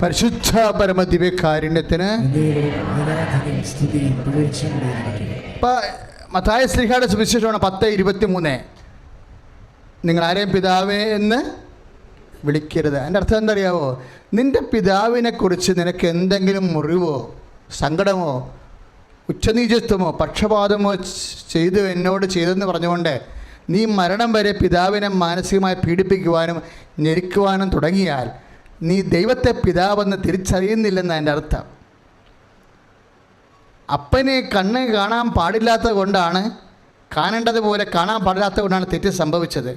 പരിശുദ്ധ പരമദിവ്യകാരുണ്യത്തിന് മത്തായി ശ്ലീഹായുടെ സുവിശേഷമാണ് 10:23. നിങ്ങൾ ആരെയും പിതാവേ എന്ന് വിളിക്കരുത്. അതിൻ്റെ അർത്ഥം എന്താ അറിയാവോ? നിൻ്റെ പിതാവിനെക്കുറിച്ച് നിനക്ക് എന്തെങ്കിലും മുറിവോ സങ്കടമോ ഉച്ചനീചത്വമോ പക്ഷപാതമോ എന്നോട് ചെയ്തെന്ന് പറഞ്ഞുകൊണ്ട് നീ മരണം വരെ പിതാവിനെ മാനസികമായി പീഡിപ്പിക്കുവാനും ഞെരുക്കുവാനും തുടങ്ങിയാൽ നീ ദൈവത്തെ പിതാവെന്ന് തിരിച്ചറിയുന്നില്ലെന്ന് എൻ്റെ അർത്ഥം. അപ്പനെ കണ്ണ് കാണാൻ പാടില്ലാത്തത് കൊണ്ടാണ്, കാണേണ്ടതുപോലെ കാണാൻ പാടില്ലാത്തത് കൊണ്ടാണ് തെറ്റ് സംഭവിച്ചത്.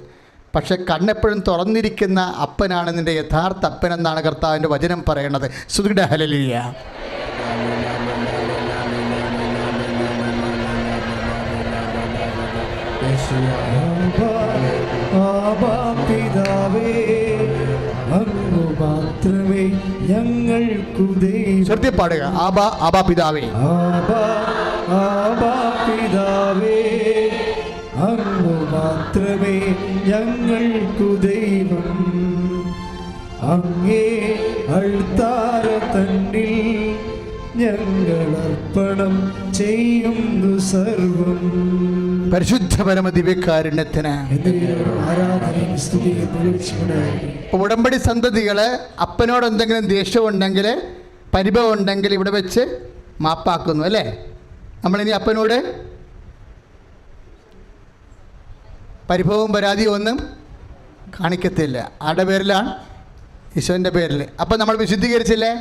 പക്ഷെ കണ്ണെപ്പോഴും തുറന്നിരിക്കുന്ന അപ്പനാണ് നിൻ്റെ യഥാർത്ഥ അപ്പനെന്നാണ് കർത്താവിൻ്റെ വചനം പറയണത്. സ്തുതിയുടെ ഹല്ലേലൂയ. മാത്രമേ ഞങ്ങൾക്കു ദൈവം പാടുക. ആബാ ആബാ പിതാവേ, ആബാ പിതാവേ, അങ്ങു മാത്രമേ ഞങ്ങൾക്കു ദൈവം. അങ്ങേ അൾത്താര തന്നിൽ ഞങ്ങൾ അർപ്പണം ചെയ്യുന്നു സർവം. പരിശുദ്ധ പരമ ദിവ്യകാരുണ്യത്തിന് ആരാധനയും സ്തുതിയും പുകഴ്ചയുണ്ടായി. ഉടമ്പടി സന്തതികള് അപ്പനോട് എന്തെങ്കിലും ദേഷ്യമുണ്ടെങ്കിൽ പരിഭവം ഉണ്ടെങ്കിൽ ഇവിടെ വെച്ച് മാപ്പാക്കുന്നു അല്ലേ? നമ്മളിനി അപ്പനോട് പരിഭവവും പരാതിയും ഒന്നും കാണിക്കത്തില്ല. ആരുടെ പേരിലാണ്? ഈശോൻ്റെ പേരിൽ. അപ്പം നമ്മൾ വിശുദ്ധീകരിച്ചില്ലേ?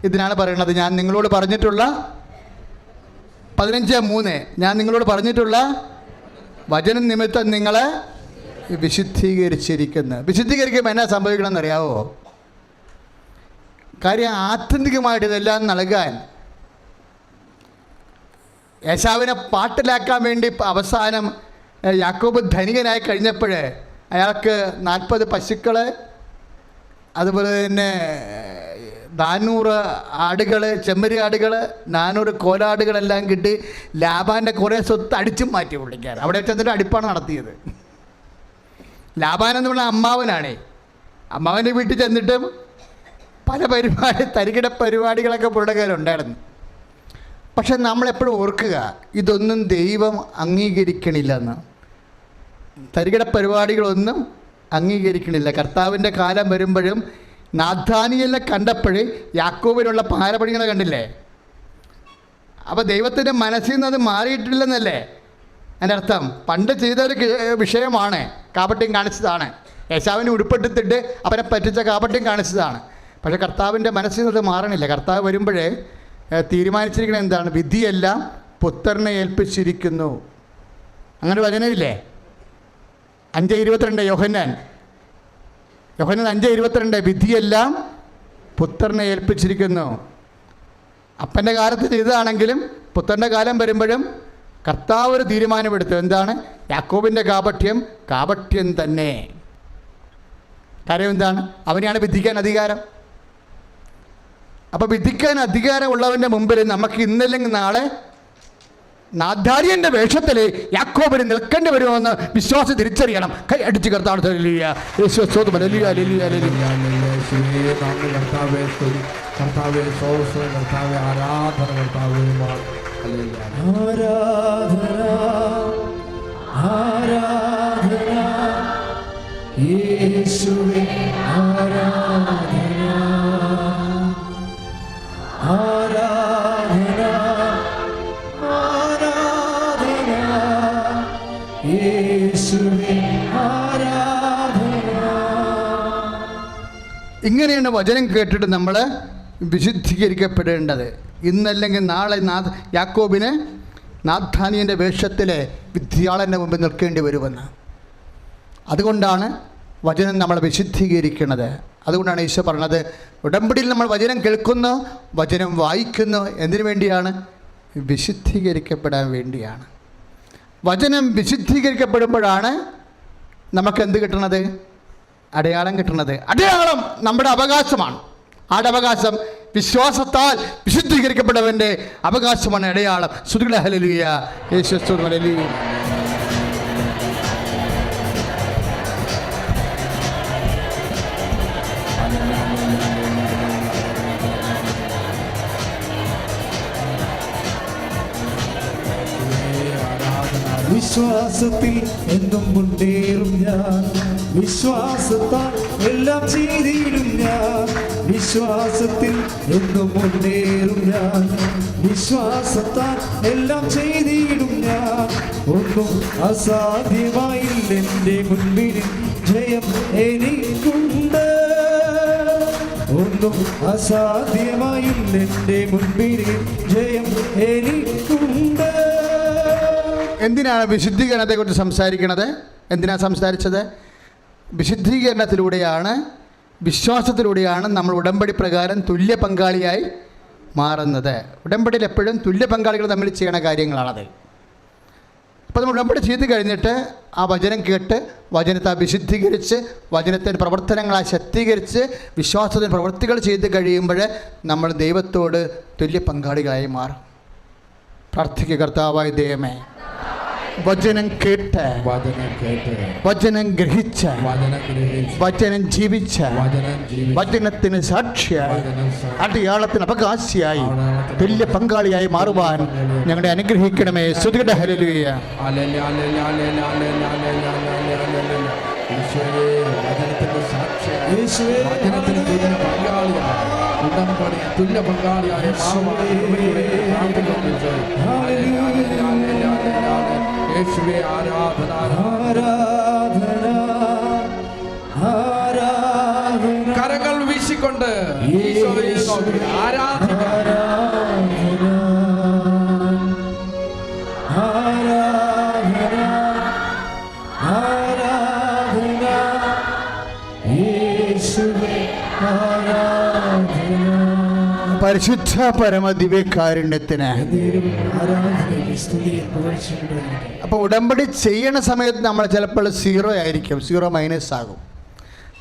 ഇതിനാണ് പറയുന്നത്, ഞാൻ നിങ്ങളോട് പറഞ്ഞിട്ടുള്ള 15:3 ഞാൻ നിങ്ങളോട് പറഞ്ഞിട്ടുള്ള വചനം നിമിത്തം നിങ്ങളെ വിശുദ്ധീകരിച്ചിരിക്കുന്നു. വിശുദ്ധീകരിക്കുമ്പോൾ എന്നാ സംഭവിക്കണമെന്ന് അറിയാവോ? കാര്യം ആത്യന്തികമായിട്ട് ഇതെല്ലാം നൽകാൻ ഏശാവിനെ പാട്ടിലാക്കാൻ വേണ്ടി അവസാനം യാക്കോബ് ധനികനായി കഴിഞ്ഞപ്പോൾ അയാൾക്ക് 40 പശുക്കൾ, അതുപോലെ തന്നെ 400 ആടുകൾ, ചെമ്മരി ആടുകൾ, 400 കോലാടുകളെല്ലാം കിട്ടി. ലാബാൻ്റെ കുറേ സ്വത്ത് അടിച്ചും മാറ്റി പുള്ളിക്കാൻ. അവിടെ ചെന്നിട്ട് അടിപ്പാണ് നടത്തിയത്. ലാബാൻ എന്ന് പറഞ്ഞാൽ അമ്മാവനാണേ. അമ്മാവൻ്റെ വീട്ടിൽ ചെന്നിട്ടും പല തരികിട പരിപാടികളൊക്കെ പുള്ളിയുടെ കയ്യിലുണ്ടായിരുന്നു. പക്ഷെ നമ്മളെപ്പോഴും ഓർക്കുക, ഇതൊന്നും ദൈവം അംഗീകരിക്കണില്ലെന്ന്. തരികിട പരിപാടികളൊന്നും അംഗീകരിക്കണില്ല. കർത്താവിൻ്റെ കാലം വരുമ്പോഴും നാഥാനിയലിനെ കണ്ടപ്പോഴേ യാക്കോബിനുള്ള പാരപണികളെ കണ്ടില്ലേ? അപ്പോൾ ദൈവത്തിൻ്റെ മനസ്സിൽ നിന്ന് അത് മാറിയിട്ടില്ലെന്നല്ലേ എൻ്റെ അർത്ഥം. പണ്ട് ചെയ്തൊരു വിഷയമാണ്, കാപട്യം കാണിച്ചതാണ്. യേശാവിനെ ഉടുപ്പെടുത്തിട്ട് അവനെ പറ്റിച്ച കാപട്യം കാണിച്ചതാണ്. പക്ഷേ കർത്താവിൻ്റെ മനസ്സിൽ നിന്ന് അത് മാറണില്ല. കർത്താവ് വരുമ്പോഴേ തീരുമാനിച്ചിരിക്കുന്നത് എന്താണ്? വിധിയെല്ലാം പുത്രനെ ഏൽപ്പിച്ചിരിക്കുന്നു. അങ്ങനെ വചനമില്ലേ? 5:22 യോഹന്നാൻ 5:22 വിധിയെല്ലാം പുത്രനെ ഏൽപ്പിച്ചിരിക്കുന്നു. അപ്പൻ്റെ കാലത്ത് ചെയ്തതാണെങ്കിലും പുത്രൻ്റെ കാലം വരുമ്പോഴും കർത്താവ് ഒരു തീരുമാനമെടുത്തു. എന്താണ്? യാക്കോബിൻ്റെ കാപട്യം തന്നെ. കാര്യം എന്താണ്? അവനെയാണ് വിധിക്കാൻ അധികാരം. അപ്പോൾ വിധിക്കാൻ അധികാരമുള്ളവൻ്റെ മുമ്പിൽ നമുക്ക് ഇന്നല്ലെങ്കിൽ നാളെ നാഥാര്യൻ്റെ വേഷത്തിൽ യാക്കോബിന് നിൽക്കേണ്ടി വരുമെന്ന് വിശ്വാസം തിരിച്ചറിയണം. കൈ അടിച്ച് കർത്താവ് ഇങ്ങനെയാണ് വചനം കേട്ടിട്ട് നമ്മൾ വിശുദ്ധീകരിക്കപ്പെടേണ്ടത്. ഇന്നല്ലെങ്കിൽ നാളെ യാക്കോബിന് നാഥാനിയൻ്റെ വേഷത്തിൽ വിദ്യാളൻ്റെ മുമ്പിൽ നിൽക്കേണ്ടി വരുമെന്ന്. അതുകൊണ്ടാണ് വചനം നമ്മളെ വിശുദ്ധീകരിക്കുന്നത്. അതുകൊണ്ടാണ് ഈശോ പറഞ്ഞത്, ഉടമ്പടിയിൽ നമ്മൾ വചനം കേൾക്കുന്നു, വചനം വായിക്കുന്നു. എന്തിനു വേണ്ടിയാണ്? വിശുദ്ധീകരിക്കപ്പെടാൻ വേണ്ടിയാണ്. വചനം വിശുദ്ധീകരിക്കപ്പെടുമ്പോഴാണ് നമുക്കെന്ത് കിട്ടുന്നത്? അടയാളം കിട്ടുന്നത്. അടയാളം നമ്മുടെ അവകാശമാണ്. ആരുടെ അവകാശം? വിശ്വാസത്താൽ വിശുദ്ധീകരിക്കപ്പെട്ടവൻ്റെ അവകാശമാണ് അടയാളം. സ്തുതികളെ ഹല്ലേലൂയ. യേശുവേ ഹല്ലേലൂയ. വിശ്വാസത്തിൽ എന്നും മുന്നേറും ഞാൻ, വിശ്വാസത്താൽ എല്ലാം ചെയ്തിടും ഞാൻ, വിശ്വാസത്തിൽ എന്നും മുന്നേറും ഞാൻ, വിശ്വാസത്താൽ എല്ലാം ചെയ്തിടും ഞാൻ. ഒന്നും അസാധ്യമായില്ല എൻ്റെ മുൻപിൽ, ജയം എനിക്കുണ്ട്. ഒന്നും അസാധ്യമായില്ല എൻ്റെ മുൻപിൽ, ജയം എനിക്കുണ്ട്. എന്തിനാണ് വിശുദ്ധീകരണത്തെക്കുറിച്ച് സംസാരിക്കുന്നത്? എന്തിനാണ് സംസാരിച്ചത്? വിശുദ്ധീകരണത്തിലൂടെയാണ്, വിശ്വാസത്തിലൂടെയാണ് നമ്മൾ ഉടമ്പടി പ്രകാരം തുല്യ പങ്കാളിയായി മാറുന്നത്. ഉടമ്പടിയിൽ എപ്പോഴും തുല്യ പങ്കാളികൾ തമ്മിൽ ചെയ്യണ കാര്യങ്ങളാണത്. അപ്പോൾ നമ്മൾ ഉടമ്പടി ചെയ്ത് കഴിഞ്ഞിട്ട് ആ വചനം കേട്ട് വചനത്തെ വിശുദ്ധീകരിച്ച് വചനത്തിൻ്റെ പ്രവർത്തനങ്ങളെ ശക്തീകരിച്ച് വിശ്വാസത്തിൻ്റെ പ്രവൃത്തികൾ ചെയ്ത് കഴിയുമ്പോൾ നമ്മൾ ദൈവത്തോട് തുല്യ പങ്കാളികളായി മാറും. പ്രാർത്ഥിക്കുക. കർത്താവായ ദൈവമേ, വചനം കേട്ട് വചനം ഗ്രഹിച്ച് വചനം ജീവിച്ച് വചനത്തിന് സാക്ഷിയായി അടയാളത്തിന് അവകാശിയായി തുല്യ പങ്കാളിയായി മാറുവാൻ ഞങ്ങളെ അനുഗ്രഹിക്കണമേ. സ്തുതിക്കട്ടെ. ഹല്ലേലൂയ. തുല്യ പങ്കാളിയായ യേശുവേ ആരാധന ആരാധന ആരാധന. കരങ്ങൾ വീശിക്കൊണ്ട് ഈശോയെ നോക്കി ആരാധിക്കാം. ആരാധന ആരാധന യേശുവേ ആരാധന. പരിശുദ്ധ പരമ ദിവ്യകാരുണ്യത്തിന്. അപ്പോൾ ഉടമ്പടി ചെയ്യണ സമയത്ത് നമ്മൾ ചിലപ്പോൾ 0 ആയിരിക്കും, 0- ആകും.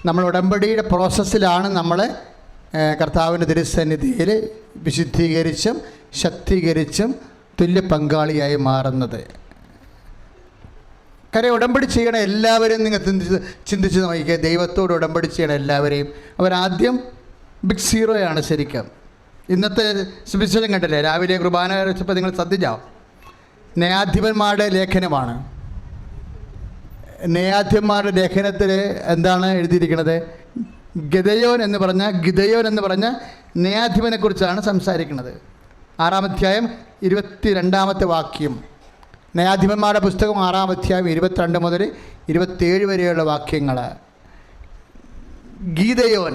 നമ്മൾ ഉടമ്പടിയുടെ പ്രോസസ്സിലാണ് നമ്മൾ കർത്താവിൻ്റെ തിരുസന്നിധിയിൽ വിശുദ്ധീകരിച്ചും ശക്തീകരിച്ചും തുല്യ പങ്കാളിയായി മാറുന്നത്. കാര്യം ഉടമ്പടി ചെയ്യണ എല്ലാവരെയും നിങ്ങൾ ചിന്തിച്ച് നോക്കിക്കുക. ദൈവത്തോട് ഉടമ്പടി ചെയ്യണ എല്ലാവരെയും അവരാദ്യം ബിഗ് 0 ശരിക്കും. ഇന്നത്തെ സുവിശേഷം കണ്ടില്ലേ, രാവിലെ കുർബാന വെച്ചപ്പോൾ നിങ്ങൾ ശ്രദ്ധിച്ചാവും. ന്യായാധിപന്മാരുടെ ലേഖനമാണ്. ന്യായാധിപന്മാരുടെ ലേഖനത്തിൽ എന്താണ് എഴുതിയിരിക്കുന്നത്? ഗിദെയോൻ എന്ന് പറഞ്ഞ ന്യായാധിപനെക്കുറിച്ചാണ് സംസാരിക്കുന്നത്. 6-ാം അധ്യായം 22-ാമത്തെ വാക്യം. ന്യായാധിപന്മാരുടെ പുസ്തകം 6-ാം അധ്യായം 22 മുതൽ 27 വരെയുള്ള വാക്യങ്ങൾ. ഗിദെയോൻ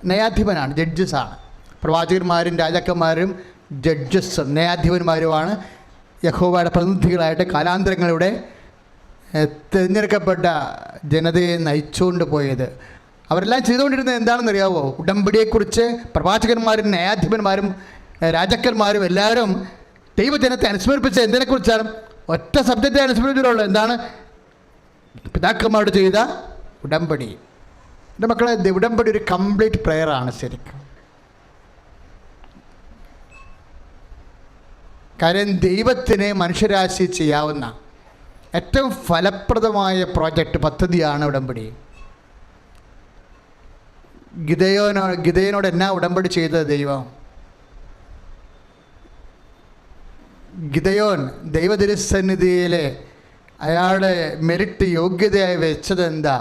ന്യായാധിപനാണ്, ജഡ്ജസാണ്. പ്രവാചകന്മാരും രാജാക്കന്മാരും ജഡ്ജസും ന്യായാധിപന്മാരുമാണ് യഹോവയുടെ പ്രതിനിധികളായിട്ട് കാലാന്തരങ്ങളിലൂടെ തിരഞ്ഞെടുക്കപ്പെട്ട ജനതയെ നയിച്ചുകൊണ്ട് പോയത്. അവരെല്ലാം ചെയ്തുകൊണ്ടിരുന്നത് എന്താണെന്നറിയാവോ? ഉടമ്പടിയെക്കുറിച്ച് പ്രവാചകന്മാരും ന്യായാധിപന്മാരും രാജാക്കന്മാരും എല്ലാവരും ദൈവജനത്തെ അനുസ്മരിപ്പിച്ച എന്തിനെക്കുറിച്ചാണ്? ഒറ്റ ശബ്ദത്തെ അനുസ്മരിച്ചിട്ടുള്ളൂ. എന്താണ്? പിതാക്കന്മാരോട് ചെയ്ത ഉടമ്പടി. എൻ്റെ മക്കളെ, ഉടമ്പടി ഒരു കംപ്ലീറ്റ് പ്രെയറാണ് ശരിക്കും. കാര്യം ദൈവത്തിന് മനുഷ്യരാശി ചെയ്യാവുന്ന ഏറ്റവും ഫലപ്രദമായ പദ്ധതിയാണ് ഉടമ്പടി. ഗിദെയോനോട് എന്നാ ഉടമ്പടി ചെയ്തത് ദൈവം? ഗിദെയോൻ ദൈവതിരുസന്നിധിയിൽ അയാളുടെ മെറിറ്റ് യോഗ്യതയായി വെച്ചത് എന്താ?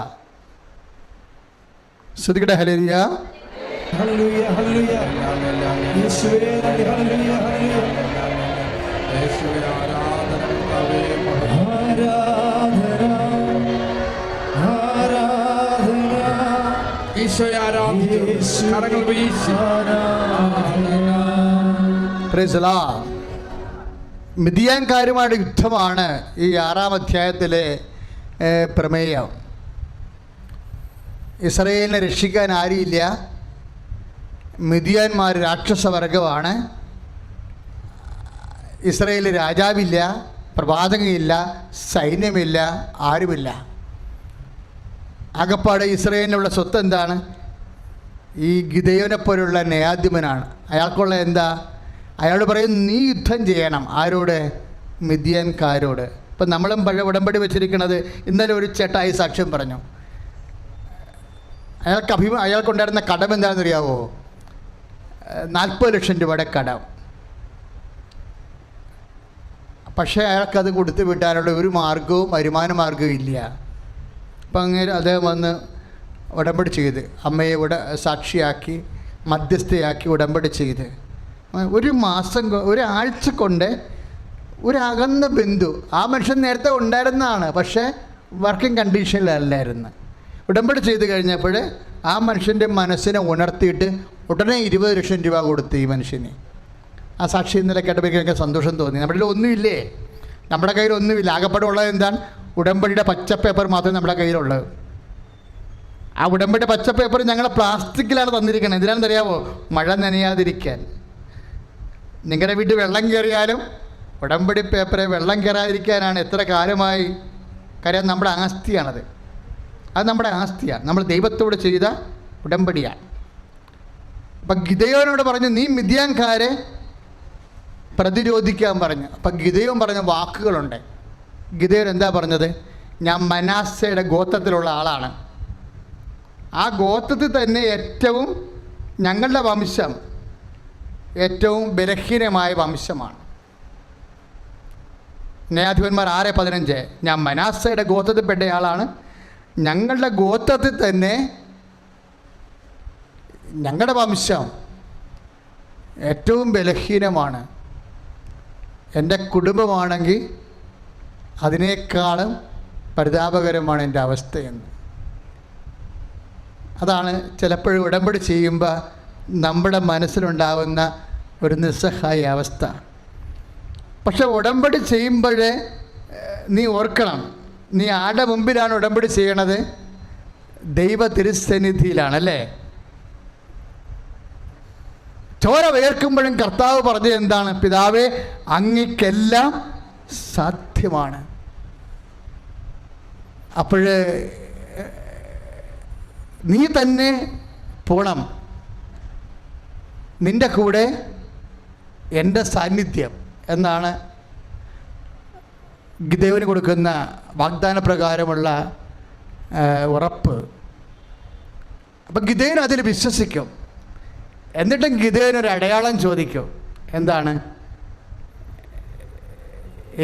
ശ്രുതികട. ഹല്ലേലൂയ ഹല്ലേലൂയ ഹല്ലേലൂയ യേശുവേ ഹല്ലേലൂയ ഹല്ലേലൂയ യേശുവേ ആരാധന ആരാധന ഈശോയെ ആരാധിച്ചു. കരങ്ങൾ വീശി പ്രൈസ് ദി ലോർഡ്. മിദ്യാൻകാരുമായിട്ട് യുദ്ധമാണ് ഈ 6-ാം അധ്യായത്തിലെ പ്രമേയം. ഇസ്രായേലിനെ രക്ഷിക്കാൻ ആരുമില്ല. മിദ്യാന്മാർ രാക്ഷസവർഗമാണ്. ഇസ്രായേലിൽ രാജാവില്ല, പ്രവാചകയില്ല, സൈന്യമില്ല, ആരുമില്ല. ആകപ്പാട് ഇസ്രായേലിനുള്ള സ്വത്ത് എന്താണ്? ഈ ഗിദെയോനെ പോലുള്ള ന്യായാധിപനാണ്. അയാൾക്കുള്ള എന്താ? അയാൾ പറയും നീ യുദ്ധം ചെയ്യണം. ആരോട്? മിദ്യാൻകാരോട്. ഇപ്പം നമ്മളും പഴയ ഉടമ്പടി വെച്ചിരിക്കുന്നത്. ഇന്നലെ ഒരു ചേട്ടായി സാക്ഷ്യം പറഞ്ഞു. അയാൾക്കുണ്ടായിരുന്ന കടം എന്താണെന്നറിയാവോ? 40 ലക്ഷം രൂപയുടെ കടം. പക്ഷേ അയാൾക്കത് കൊടുത്തു വിട്ടാനുള്ള ഒരു മാർഗവും വരുമാന മാർഗവും ഇല്ല. അപ്പം അങ്ങനെ അദ്ദേഹം വന്ന് ഉടമ്പടി ചെയ്ത് അമ്മയെ സാക്ഷിയാക്കി മധ്യസ്ഥയാക്കി ഉടമ്പടി ചെയ്ത് ഒരു മാസം ഒരാഴ്ച കൊണ്ട് ഒരു അകന്ന ബന്ധു, ആ മനുഷ്യൻ നേരത്തെ ഉണ്ടായിരുന്നതാണ്, പക്ഷേ വർക്കിംഗ് കണ്ടീഷനിലല്ലായിരുന്നു. ഉടമ്പടി ചെയ്ത് കഴിഞ്ഞപ്പോൾ ആ മനുഷ്യൻ്റെ മനസ്സിനെ ഉണർത്തിയിട്ട് ഉടനെ 20 ലക്ഷം രൂപ കൊടുത്തു ഈ മനുഷ്യന്. ആ സാക്ഷി ഇന്നലെ കേട്ടപ്പോൾ എനിക്ക് സന്തോഷം തോന്നി. നമ്മുടെ ഒന്നുമില്ലേ, നമ്മുടെ കയ്യിൽ ഒന്നുമില്ല. ആകപ്പാടുള്ളത് എന്താണ്? ഉടമ്പടിയുടെ പച്ച പേപ്പർ മാത്രമേ നമ്മുടെ കയ്യിലുള്ളത്. ആ ഉടമ്പടി പച്ച പേപ്പർ ഞങ്ങൾ പ്ലാസ്റ്റിക്കിലാണ് തന്നിരിക്കുന്നത്. എന്തിനാണെന്ന് അറിയാമോ? മഴ നനയാതിരിക്കാൻ. നിങ്ങളുടെ വീട്ടിൽ വെള്ളം കയറിയാലും ഉടമ്പടി പേപ്പറെ വെള്ളം കയറാതിരിക്കാനാണ്. എത്ര കാലമായി. കാര്യം നമ്മുടെ ആസ്തിയാണത്. അത് നമ്മുടെ ആസ്തിയാണ്. നമ്മൾ ദൈവത്തോട് ചെയ്ത ഉടമ്പടിയാണ്. അപ്പം ഗിദെയോനോട് പറഞ്ഞു, നീ മിദ്യാൻകാരെ പ്രതിരോധിക്കാൻ പറഞ്ഞു. അപ്പം ഗിദെയോൻ പറഞ്ഞ വാക്കുകളുണ്ട്. ഗിദെയോൻ എന്താ പറഞ്ഞത്? ഞാൻ മനാസയുടെ ഗോത്രത്തിലുള്ള ആളാണ്. ആ ഗോത്രത്തിൽ തന്നെ ഏറ്റവും ഞങ്ങളുടെ വംശം ഏറ്റവും ബലഹീനമായ വംശമാണ്. ന്യായാധിപന്മാർ 6:15 ഞാൻ മനാസയുടെ ഗോത്രത്തിൽപ്പെട്ടയാളാണ്. ഞങ്ങളുടെ ഗോത്രത്തിൽ തന്നെ ഞങ്ങളുടെ വംശം ഏറ്റവും ബലഹീനമാണ്. എൻ്റെ കുടുംബമാണെങ്കിൽ അതിനേക്കാളും പരിതാപകരമാണ് എൻ്റെ അവസ്ഥയെന്ന്. അതാണ് ചിലപ്പോഴും ഉടമ്പടി ചെയ്യുമ്പോൾ നമ്മുടെ മനസ്സിലുണ്ടാകുന്ന ഒരു നിസ്സഹായ അവസ്ഥ. പക്ഷെ ഉടമ്പടി ചെയ്യുമ്പോൾ നീ ഓർക്കണം, നീ ആരുടെ മുമ്പിലാണ് ഉടമ്പടി ചെയ്യണത്? ദൈവ തിരുസന്നിധിയിലാണല്ലേ. ചോര വേർക്കുമ്പോഴും കർത്താവ് പറഞ്ഞത് എന്താണ്? പിതാവേ, അങ്ങയ്ക്കെല്ലാം സാധ്യമാണ്. അപ്പോൾ നീ തന്നെ പോണം, നിൻ്റെ കൂടെ എൻ്റെ സാന്നിധ്യം എന്നാണ് ഗിദെയോന് കൊടുക്കുന്ന വാഗ്ദാന പ്രകാരമുള്ള ഉറപ്പ്. അപ്പം ഗിദെയോൻ അതിൽ വിശ്വസിക്കും. എന്നിട്ടും ഗിദെയോൻ ഒരു അടയാളം ചോദിക്കും. എന്താണ്?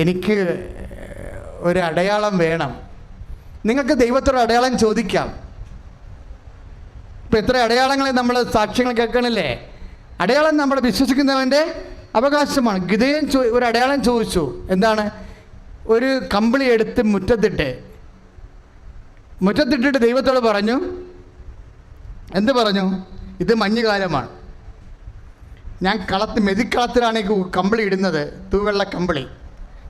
എനിക്ക് ഒരു അടയാളം വേണം. നിങ്ങൾക്ക് ദൈവത്തോട് അടയാളം ചോദിക്കാം. ഇപ്പം എത്ര അടയാളങ്ങളെ നമ്മൾ സാക്ഷ്യങ്ങൾ കേൾക്കണില്ലേ? അടയാളം നമ്മൾ വിശ്വസിക്കുന്നവൻ്റെ അവകാശമാണ്. ഗിദെയോൻ ഒരു അടയാളം ചോദിച്ചു. എന്താണ്? ഒരു കമ്പിളി എടുത്ത് മുറ്റത്തിട്ടിട്ട് ദൈവത്തോട് പറഞ്ഞു. എന്ത് പറഞ്ഞു? ഇത് മഞ്ഞുകാലമാണ്, ഞാൻ മെതിക്കളത്തിലാണ് ഈ കമ്പിളി ഇടുന്നത്, തൂവെള്ള കമ്പിളി.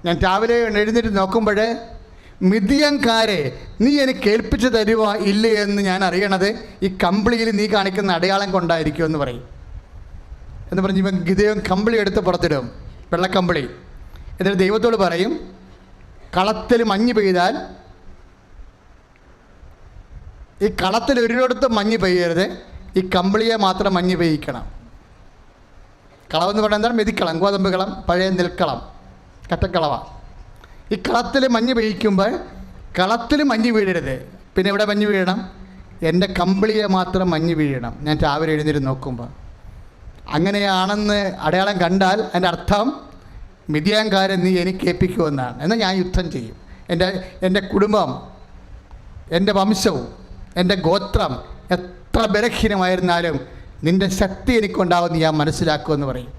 ഞാൻ രാവിലെ എഴുന്നേറ്റ് നോക്കുമ്പോൾ മിദ്യാൻകാരെ നീ എനിക്ക് ഏൽപ്പിച്ച് തരുവാ ഇല്ലേ എന്ന് ഞാൻ അറിയണത് ഈ കമ്പിളിയിൽ നീ കാണിക്കുന്ന അടയാളം കൊണ്ടായിരിക്കുമെന്ന് പറയും. എന്ന് പറഞ്ഞ് ഇവൻ ഗിദെയോൻ കമ്പിളി എടുത്ത് പുറത്തിടും, വെള്ളക്കമ്പിളി. എന്നിട്ട് ദൈവത്തോട് പറയും, കളത്തിൽ മഞ്ഞ് പെയ്താൽ ഈ കളത്തിൽ ഒരിടത്തും മഞ്ഞ് പെയ്യരുത്, ഈ കമ്പിളിയെ മാത്രം മഞ്ഞ് പെയ്യിക്കണം. കളവെന്ന് പറഞ്ഞാൽ എന്താണ്? മെതിക്കളം, ഗോതമ്പ് കളം, പഴയ നെൽക്കളം, കറ്റക്കളവ. ഈ കളത്തിൽ മഞ്ഞ് പെയ്യിക്കുമ്പോൾ കളത്തിൽ മഞ്ഞ് വീഴരുത്. പിന്നെ എവിടെ മഞ്ഞ് വീഴണം? എൻ്റെ കമ്പിളിയെ മാത്രം മഞ്ഞ് വീഴണം ഞാൻ രാവിലെ എഴുന്നേറ്റ് നോക്കുമ്പോൾ. അങ്ങനെയാണെന്ന് അടയാളം കണ്ടാൽ അതിൻ്റെ അർത്ഥം മിദ്യാൻകാരൻ നീ എനിക്ക് ഏൽപ്പിക്കുമെന്നാണ്. എന്നാൽ ഞാൻ യുദ്ധം ചെയ്യും. എൻ്റെ കുടുംബം, എൻ്റെ വംശവും എൻ്റെ ഗോത്രം എത്ര ബലഹീനമായിരുന്നാലും നിൻ്റെ ശക്തി എനിക്കുണ്ടാവുമെന്ന് ഞാൻ മനസ്സിലാക്കുമെന്ന് പറയും.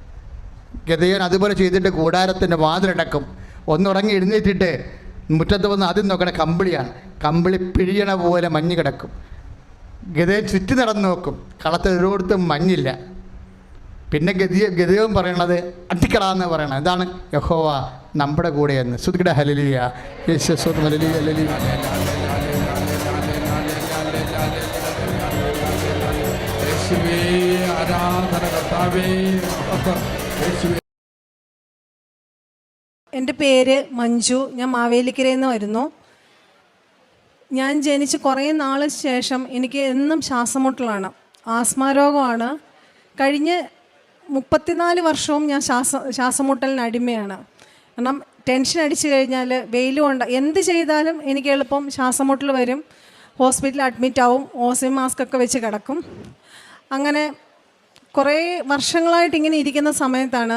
ഗിദെയോൻ അതുപോലെ ചെയ്തിട്ട് കൂടാരത്തിൻ്റെ വാതിലടക്കും. ഒന്നുറങ്ങി എഴുന്നേറ്റിട്ട് മുറ്റത്ത് വന്ന് ആദ്യം നോക്കണ കമ്പിളിയാണ്. കമ്പിളി പിഴിയണ പോലെ മഞ്ഞ് കിടക്കും. ഗിദെയോൻ ചുറ്റി നടന്ന് നോക്കും, കളത്തിൽ ഒരിടത്തും മഞ്ഞില്ല. പിന്നെ ഗിദെയോൻ പറയണത് അട്ടിക്കളാന്ന് പറയണത് എന്താണ്? യഹോവ നമ്മുടെ കൂടെയെന്ന്. ശ്രുതിക്കട്ടെ ഹല്ലേലൂയ. യേശുവേ ഹല്ലേലൂയ ഹല്ലേലൂയ. ആരാധന കർത്താവേ. എൻ്റെ പേര് മഞ്ജു. ഞാൻ മാവേലിക്കരയിൽ നിന്ന് വരുന്നു. ഞാൻ ജനിച്ച് കുറേ നാൾ ശേഷം എനിക്ക് എന്നും ശ്വാസമുട്ടലാണ്, ആസ്മ രോഗമാണ്. കഴിഞ്ഞ 34 വർഷവും ഞാൻ ശ്വാസമുട്ടലിന് അടിമയാണ്. കാരണം ടെൻഷൻ അടിച്ചു കഴിഞ്ഞാൽ വെയിൽ കൊണ്ട് എന്ത് ചെയ്താലും എനിക്ക് എളുപ്പം ശ്വാസമുട്ടൽ വരും. ഹോസ്പിറ്റലിൽ അഡ്മിറ്റ് ആവും, ഓക്സിജൻ മാസ്ക് ഒക്കെ വെച്ച് കിടക്കും. അങ്ങനെ കുറേ വർഷങ്ങളായിട്ട് ഇങ്ങനെ ഇരിക്കുന്ന സമയത്താണ്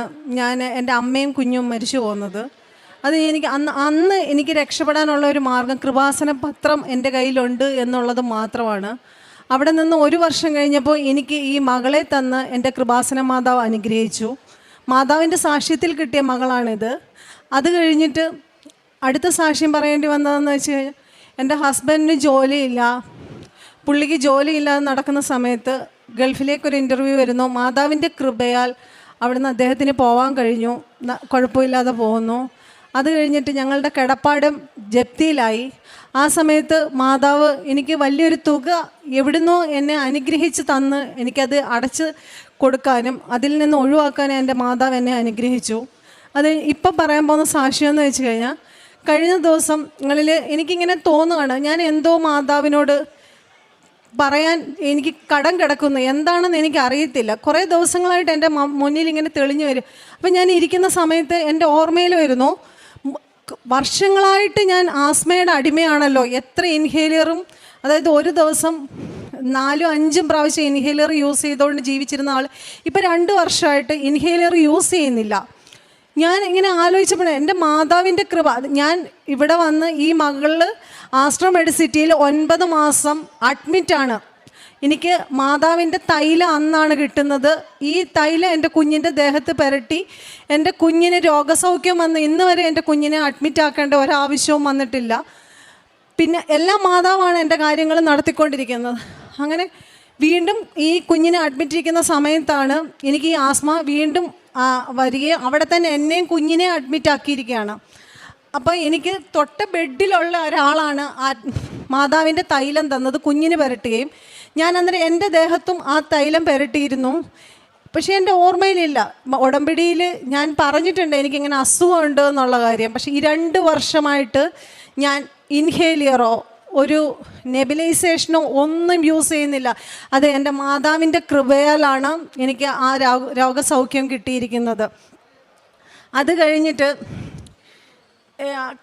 എൻ്റെ അമ്മയും കുഞ്ഞും മരിച്ചു പോകുന്നത്. അത് എനിക്ക് അന്ന് എനിക്ക് രക്ഷപ്പെടാനുള്ള ഒരു മാർഗം കൃപാസന പത്രം എൻ്റെ കയ്യിലുണ്ട് എന്നുള്ളത് മാത്രമാണ്. അവിടെ നിന്ന് 1 വർഷം കഴിഞ്ഞപ്പോൾ എനിക്ക് ഈ മകളെ തന്ന് എൻ്റെ കൃപാസന മാതാവ് അനുഗ്രഹിച്ചു. മാതാവിൻ്റെ സാക്ഷ്യത്തിൽ കിട്ടിയ മകളാണിത്. അത് കഴിഞ്ഞിട്ട് അടുത്ത സാക്ഷ്യം പറയേണ്ടി വന്നതെന്ന് വെച്ച് കഴിഞ്ഞാൽ, എൻ്റെ ഹസ്ബൻഡിന് ജോലിയില്ല. പുള്ളിക്ക് ജോലിയില്ലാതെ നടക്കുന്ന സമയത്ത് ഗൾഫിലേക്കൊരു ഇൻ്റർവ്യൂ വരുന്നു. മാതാവിൻ്റെ കൃപയാൽ അവിടുന്ന് അദ്ദേഹത്തിന് പോകാൻ കഴിഞ്ഞു. കുഴപ്പമില്ലാതെ പോകുന്നു. അത് കഴിഞ്ഞിട്ട് ഞങ്ങളുടെ കിടപ്പാടം ജപ്തിയിലായി. ആ സമയത്ത് മാതാവ് എനിക്ക് വലിയൊരു തുക എവിടുന്നോ എന്നെ അനുഗ്രഹിച്ച് തന്ന് എനിക്കത് അടച്ച് കൊടുക്കാനും അതിൽ നിന്ന് ഒഴിവാക്കാനും എൻ്റെ മാതാവ് എന്നെ അനുഗ്രഹിച്ചു. അത് ഇപ്പം പറയാൻ പോകുന്ന സാക്ഷ്യമെന്ന് വെച്ച് കഴിഞ്ഞാൽ, കഴിഞ്ഞ ദിവസങ്ങളിൽ എനിക്കിങ്ങനെ തോന്നുകയാണ്, ഞാൻ എന്തോ മാതാവിനോട് പറയാൻ എനിക്ക് കടം കിടക്കുന്നു. എന്താണെന്ന് എനിക്ക് അറിയത്തില്ല. കുറേ ദിവസങ്ങളായിട്ട് എൻ്റെ മുന്നിൽ ഇങ്ങനെ തെളിഞ്ഞു വരും. അപ്പം ഞാൻ ഇരിക്കുന്ന സമയത്ത് എൻ്റെ ഓർമ്മയിൽ വരുന്നു, വർഷങ്ങളായിട്ട് ഞാൻ ആസ്മയുടെ അടിമയാണല്ലോ. എത്ര ഇൻഹേലറും, അതായത് ഒരു ദിവസം 4-5 പ്രാവശ്യം ഇൻഹേലർ യൂസ് ചെയ്തുകൊണ്ട് ജീവിച്ചിരുന്ന ആൾ ഇപ്പം 2 വർഷമായിട്ട് ഇൻഹേലർ യൂസ് ചെയ്യുന്നില്ല. ഞാൻ ഇങ്ങനെ ആലോചിച്ചപ്പോൾ എൻ്റെ മാതാവിൻ്റെ കൃപ, ഞാൻ ഇവിടെ വന്ന് ഈ മകളിൽ ആസ്ട്രോ മെഡിസിറ്റിയിൽ 9 മാസം അഡ്മിറ്റാണ്. എനിക്ക് മാതാവിൻ്റെ തൈലം അന്നാണ് കിട്ടുന്നത്. ഈ തൈലം എൻ്റെ കുഞ്ഞിൻ്റെ ദേഹത്ത് പുരട്ടി എൻ്റെ കുഞ്ഞിന് രോഗസൗഖ്യം വന്ന് ഇന്ന് വരെ എൻ്റെ കുഞ്ഞിനെ അഡ്മിറ്റ് ആക്കേണ്ട ഒരാവശ്യവും വന്നിട്ടില്ല. പിന്നെ എല്ലാ മാതാവാണ് എൻ്റെ കാര്യങ്ങൾ നടത്തിക്കൊണ്ടിരിക്കുന്നത്. അങ്ങനെ വീണ്ടും ഈ കുഞ്ഞിനെ അഡ്മിറ്റ് ഇരിക്കുന്ന സമയത്താണ് എനിക്ക് ഈ ആസ്മ വീണ്ടും വരികയും അവിടെ തന്നെ എന്നെയും കുഞ്ഞിനെ അഡ്മിറ്റ് ആക്കിയിരിക്കുകയാണ്. അപ്പോൾ എനിക്ക് തൊട്ട ബെഡിലുള്ള ഒരാളാണ് മാതാവിൻ്റെ തൈലം തന്നത്, കുഞ്ഞിന് പുരട്ടുകയും ഞാൻ അന്നേരം എൻ്റെ ദേഹത്തും ആ തൈലം പുരട്ടിയിരുന്നു. പക്ഷേ എൻ്റെ ഓർമ്മയിലില്ല. ഉടമ്പടിയിൽ ഞാൻ പറഞ്ഞിട്ടുണ്ട് എനിക്കിങ്ങനെ അസുഖമുണ്ട് എന്നുള്ള കാര്യം. പക്ഷേ ഈ 2 വർഷമായിട്ട് ഞാൻ ഇൻഹേലിയറോ ഒരു നെബിലൈസേഷനോ ഒന്നും യൂസ് ചെയ്യുന്നില്ല. അത് എൻ്റെ മാതാവിൻ്റെ കൃപയാലാണ് എനിക്ക് ആ രോഗസൗഖ്യം കിട്ടിയിരിക്കുന്നത്. അത് കഴിഞ്ഞിട്ട്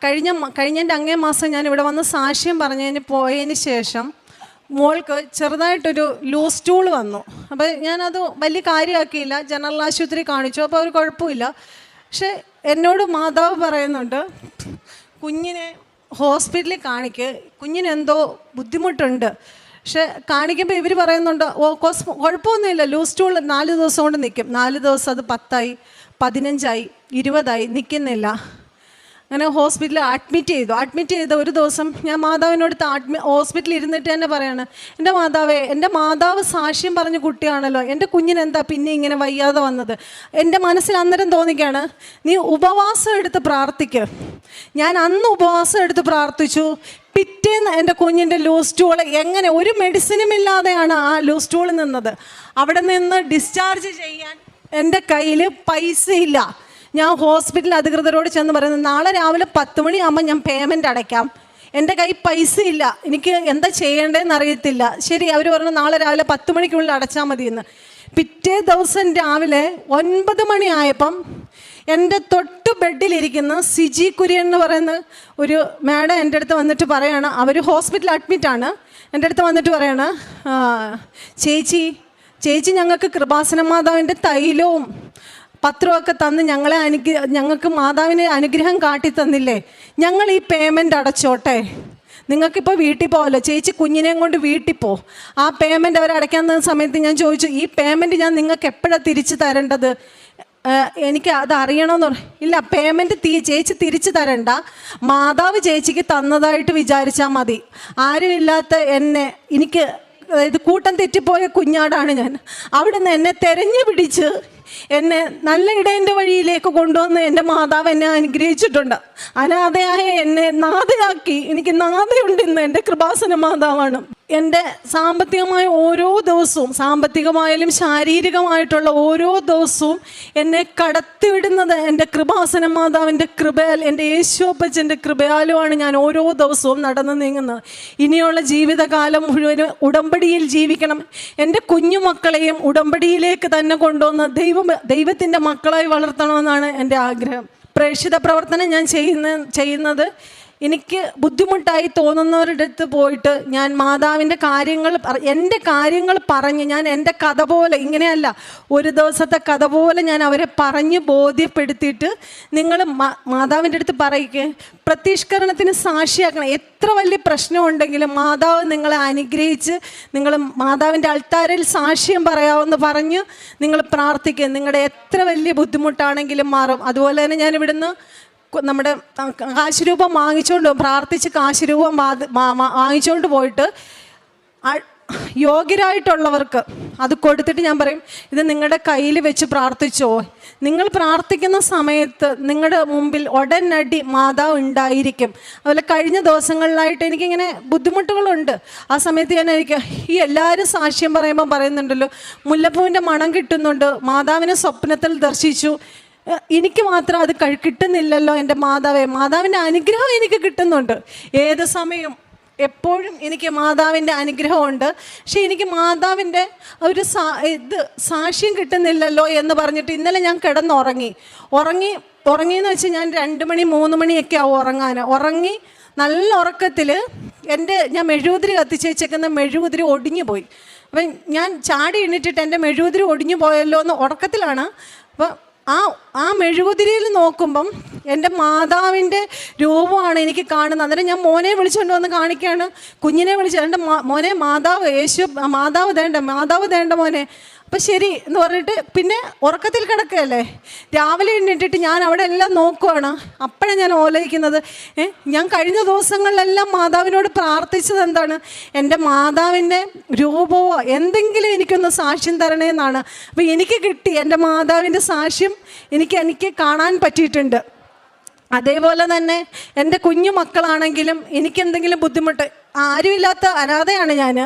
കഴിഞ്ഞതിൻ്റെ അങ്ങേ മാസം ഞാൻ ഇവിടെ വന്ന് സാക്ഷ്യം പറഞ്ഞതിന് പോയതിന് ശേഷം മോൾക്ക് ചെറുതായിട്ടൊരു ലൂസ് സ്റ്റൂൾ വന്നു. അപ്പോൾ ഞാനത് വലിയ കാര്യമാക്കിയില്ല, ജനറൽ ആശുപത്രി കാണിച്ചു. അപ്പോൾ ഒരു കുഴപ്പമില്ല. പക്ഷെ എന്നോട് മാതാവ് പറയുന്നുണ്ട്, കുഞ്ഞിനെ ഹോസ്പിറ്റലിൽ കുഞ്ഞിനെന്തോ ബുദ്ധിമുട്ടുണ്ട്. പക്ഷെ കാണിക്കുമ്പോൾ ഇവർ പറയുന്നുണ്ട്, കുഴപ്പമൊന്നുമില്ല, ലൂസ് സ്റ്റൂൾ 4 ദിവസം കൊണ്ട് നിൽക്കും. 4 ദിവസം അത് 10ആയി, 15ആയി, 20ആയി, നിൽക്കുന്നില്ല. അങ്ങനെ ഹോസ്പിറ്റലിൽ അഡ്മിറ്റ് ചെയ്ത ഒരു ദിവസം ഞാൻ മാതാവിനോട് ഹോസ്പിറ്റലിൽ ഇരുന്നിട്ട് തന്നെ പറയാണ്, എൻ്റെ മാതാവ് സാക്ഷ്യം പറഞ്ഞ കുട്ടിയാണല്ലോ, എൻ്റെ കുഞ്ഞിനെന്താ പിന്നെ ഇങ്ങനെ വയ്യാതെ വന്നത്. എൻ്റെ മനസ്സിൽ അന്നേരം തോന്നിക്കുകയാണ്, നീ ഉപവാസം എടുത്ത് പ്രാർത്ഥിക്ക്. ഞാൻ അന്ന് ഉപവാസം എടുത്ത് പ്രാർത്ഥിച്ചു. പിറ്റേന്ന് എൻ്റെ കുഞ്ഞിൻ്റെ ലൂസ് സ്റ്റൂൾ എങ്ങനെ ഒരു മെഡിസിനും ഇല്ലാതെയാണ് ആ ലൂസ് സ്റ്റൂൾ നിന്നത്. അവിടെ നിന്ന് ഡിസ്ചാർജ് ചെയ്യാൻ എൻ്റെ കയ്യിൽ പൈസയില്ല. ഞാൻ ഹോസ്പിറ്റൽ അധികൃതരോട് ചെന്ന് പറയുന്നത്, നാളെ രാവിലെ 10 മണിയാകുമ്പോൾ ഞാൻ പേയ്മെൻറ്റ് അടയ്ക്കാം, എൻ്റെ കയ്യിൽ പൈസ ഇല്ല, എനിക്ക് എന്താ ചെയ്യേണ്ടതെന്ന് അറിയത്തില്ല. ശരി, അവർ പറഞ്ഞു നാളെ രാവിലെ 10 മണിക്കുള്ളിൽ അടച്ചാൽ മതിയെന്ന്. പിറ്റേ ദിവസം രാവിലെ 9 മണിയായപ്പം എൻ്റെ തൊട്ട് ബെഡിലിരിക്കുന്ന സിജി കുര്യൻ എന്ന് പറയുന്ന ഒരു മാഡം എൻ്റെ അടുത്ത് വന്നിട്ട് പറയാണ്, അവർ ഹോസ്പിറ്റൽ അഡ്മിറ്റാണ്. എൻ്റെ അടുത്ത് വന്നിട്ട് പറയാണ്, ചേച്ചി ഞങ്ങൾക്ക് കൃപാസന മാതാവിൻ്റെ തൈലവും പത്രമൊക്കെ തന്ന് ഞങ്ങൾക്ക് മാതാവിന് അനുഗ്രഹം കാട്ടി തന്നില്ലേ, ഞങ്ങൾ ഈ പേയ്മെൻറ്റ് അടച്ചോട്ടെ, നിങ്ങൾക്കിപ്പോൾ വീട്ടിൽ പോകല്ലോ, ചേച്ചി കുഞ്ഞിനെയും കൊണ്ട് വീട്ടിൽ പോ. ആ പേയ്മെൻറ്റ് അവർ അടയ്ക്കാൻ സമയത്ത് ഞാൻ ചോദിച്ചു, ഈ പേയ്മെൻറ്റ് ഞാൻ നിങ്ങൾക്ക് എപ്പോഴാണ് തിരിച്ചു തരേണ്ടത്, എനിക്ക് അത് അറിയണമെന്ന് പറഞ്ഞു. ഇല്ല, പേയ്മെൻറ്റ് ചേച്ചി തിരിച്ചു തരണ്ട, മാതാവ് ചേച്ചിക്ക് തന്നതായിട്ട് വിചാരിച്ചാൽ മതി. ആരുമില്ലാത്ത എനിക്ക്, അതായത് കൂട്ടം തെറ്റിപ്പോയ കുഞ്ഞാടാണ് ഞാൻ. അവിടെ നിന്ന് എന്നെ തെരഞ്ഞു പിടിച്ച് എന്നെ നല്ല ഇടേൻ്റെ വഴിയിലേക്ക് കൊണ്ടുവന്ന് എൻ്റെ മാതാവ് എന്നെ അനുഗ്രഹിച്ചിട്ടുണ്ട്. അനാഥയായ എന്നെ നാഥയാക്കി. എനിക്ക് നാഥയുണ്ട് ഇന്ന്. എൻ്റെ കൃപാസന മാതാവാണ്. എൻ്റെ സാമ്പത്തികമായ ഓരോ ദിവസവും, സാമ്പത്തികമായാലും ശാരീരികമായിട്ടുള്ള ഓരോ ദിവസവും എന്നെ കടത്തിവിടുന്നത് എൻ്റെ കൃപാസന മാതാവിൻ്റെ കൃപയാൽ, എൻ്റെ യേശുപ്പച്ചൻ്റെ കൃപയാലുമാണ് ഞാൻ ഓരോ ദിവസവും നടന്നു നീങ്ങുന്നത്. ഇനിയുള്ള ജീവിതകാലം മുഴുവനും ഉടമ്പടിയിൽ ജീവിക്കണം. എൻ്റെ കുഞ്ഞുമക്കളെയും ഉടമ്പടിയിലേക്ക് തന്നെ കൊണ്ടുവന്ന് ദൈവത്തിൻ്റെ മക്കളായി വളർത്തണമെന്നാണ് എൻ്റെ ആഗ്രഹം. പ്രേക്ഷിത പ്രവർത്തനം ഞാൻ ചെയ്യുന്നത് എനിക്ക് ബുദ്ധിമുട്ടായി തോന്നുന്നവരുടെ അടുത്ത് പോയിട്ട് ഞാൻ മാതാവിൻ്റെ കാര്യങ്ങൾ എൻ്റെ കാര്യങ്ങൾ പറഞ്ഞ് ഞാൻ എൻ്റെ കഥ പോലെ, ഇങ്ങനെയല്ല, ഒരു ദിവസത്തെ കഥ പോലെ ഞാൻ അവരെ പറഞ്ഞ് ബോധ്യപ്പെടുത്തിയിട്ട് നിങ്ങൾ മാതാവിൻ്റെ അടുത്ത് പറയുക, പ്രത്യക്ഷീകരണത്തിന് സാക്ഷിയാക്കണം. എത്ര വലിയ പ്രശ്നമുണ്ടെങ്കിലും മാതാവ് നിങ്ങളെ അനുഗ്രഹിച്ച് നിങ്ങൾ മാതാവിൻ്റെ അൾത്താരയിൽ സാക്ഷ്യം പറയാമെന്ന് പറഞ്ഞ് നിങ്ങൾ പ്രാർത്ഥിക്കുക. നിങ്ങളുടെ എത്ര വലിയ ബുദ്ധിമുട്ടാണെങ്കിലും മാറും. അതുപോലെ തന്നെ ഞാൻ ഇവിടുന്ന് നമ്മുടെ കാശുരൂപം വാങ്ങിച്ചുകൊണ്ട് പ്രാർത്ഥിച്ച് കാശുരൂപം വാങ്ങിച്ചുകൊണ്ട് പോയിട്ട് യോഗ്യരായിട്ടുള്ളവർക്ക് അത് കൊടുത്തിട്ട് ഞാൻ പറയും, ഇത് നിങ്ങളുടെ കയ്യിൽ വെച്ച് പ്രാർത്ഥിച്ചോ. നിങ്ങൾ പ്രാർത്ഥിക്കുന്ന സമയത്ത് നിങ്ങളുടെ മുമ്പിൽ ഉടനടി മാതാവ് ഉണ്ടായിരിക്കും. അതുപോലെ കഴിഞ്ഞ ദിവസങ്ങളിലായിട്ട് എനിക്കിങ്ങനെ ബുദ്ധിമുട്ടുകളുണ്ട്. ആ സമയത്ത് എനിക്ക് ഈ എല്ലാവരും സാക്ഷ്യം പറയുമ്പോൾ പറയുന്നുണ്ടല്ലോ, മുല്ലപ്പൂവിൻ്റെ മണം കിട്ടുന്നുണ്ട്, മാതാവിനെ സ്വപ്നത്തിൽ ദർശിച്ചു, എനിക്ക് മാത്രം അത് കിട്ടുന്നില്ലല്ലോ. എൻ്റെ മാതാവിൻ്റെ അനുഗ്രഹം എനിക്ക് കിട്ടുന്നുണ്ട്. ഏത് സമയം എപ്പോഴും എനിക്ക് മാതാവിൻ്റെ അനുഗ്രഹമുണ്ട്. പക്ഷേ എനിക്ക് മാതാവിൻ്റെ ഒരു സാക്ഷ്യം കിട്ടുന്നില്ലല്ലോ എന്ന് പറഞ്ഞിട്ട് ഇന്നലെ ഞാൻ ഉറങ്ങിയെന്ന് വെച്ചാൽ ഞാൻ 2 മണി 3 മണിയൊക്കെ ആവും ഉറങ്ങി നല്ല ഉറക്കത്തിൽ ഞാൻ മെഴുകുതിരി കത്തിച്ച് വെച്ചേക്കുന്ന മെഴുകുതിരി ഒടിഞ്ഞു പോയി. അപ്പം ഞാൻ ചാടി എണ്ണിട്ടിട്ട് എൻ്റെ മെഴുകുതിരി ഒടിഞ്ഞു പോയല്ലോ എന്ന് ഉറക്കത്തിലാണ്. അപ്പം ആ മെഴുകുതിരിയിൽ നോക്കുമ്പം എൻ്റെ മാതാവിൻ്റെ രൂപമാണ് എനിക്ക് കാണുന്നത്. അന്നേരം ഞാൻ മോനെ വിളിച്ചുകൊണ്ട് വന്ന് കാണിക്കുകയാണ്, കുഞ്ഞിനെ വിളിച്ച്, എൻ്റെ മോനെ മാതാവ് ദേണ്ട മോനെ. അപ്പം ശരി എന്ന് പറഞ്ഞിട്ട് പിന്നെ ഉറക്കത്തിൽ കിടക്കുകയല്ലേ. രാവിലെ എണ്ണിട്ടിട്ട് ഞാൻ അവിടെ എല്ലാം നോക്കുവാണ്. അപ്പോഴാണ് ഞാൻ ഓലയിക്കുന്നത്, ഞാൻ കഴിഞ്ഞ ദിവസങ്ങളിലെല്ലാം മാതാവിനോട് പ്രാർത്ഥിച്ചത് എന്താണ്, എൻ്റെ മാതാവിൻ്റെ രൂപമോ എന്തെങ്കിലും എനിക്കൊന്ന് സാക്ഷ്യം തരണേന്നാണ്. അപ്പം എനിക്ക് കിട്ടി, എൻ്റെ മാതാവിൻ്റെ സാക്ഷ്യം എനിക്ക് കാണാൻ പറ്റിയിട്ടുണ്ട്. അതേപോലെ തന്നെ എൻ്റെ കുഞ്ഞു മക്കളാണെങ്കിലും എനിക്കെന്തെങ്കിലും ബുദ്ധിമുട്ട്, ആരുമില്ലാത്ത അനാഥയാണ് ഞാൻ,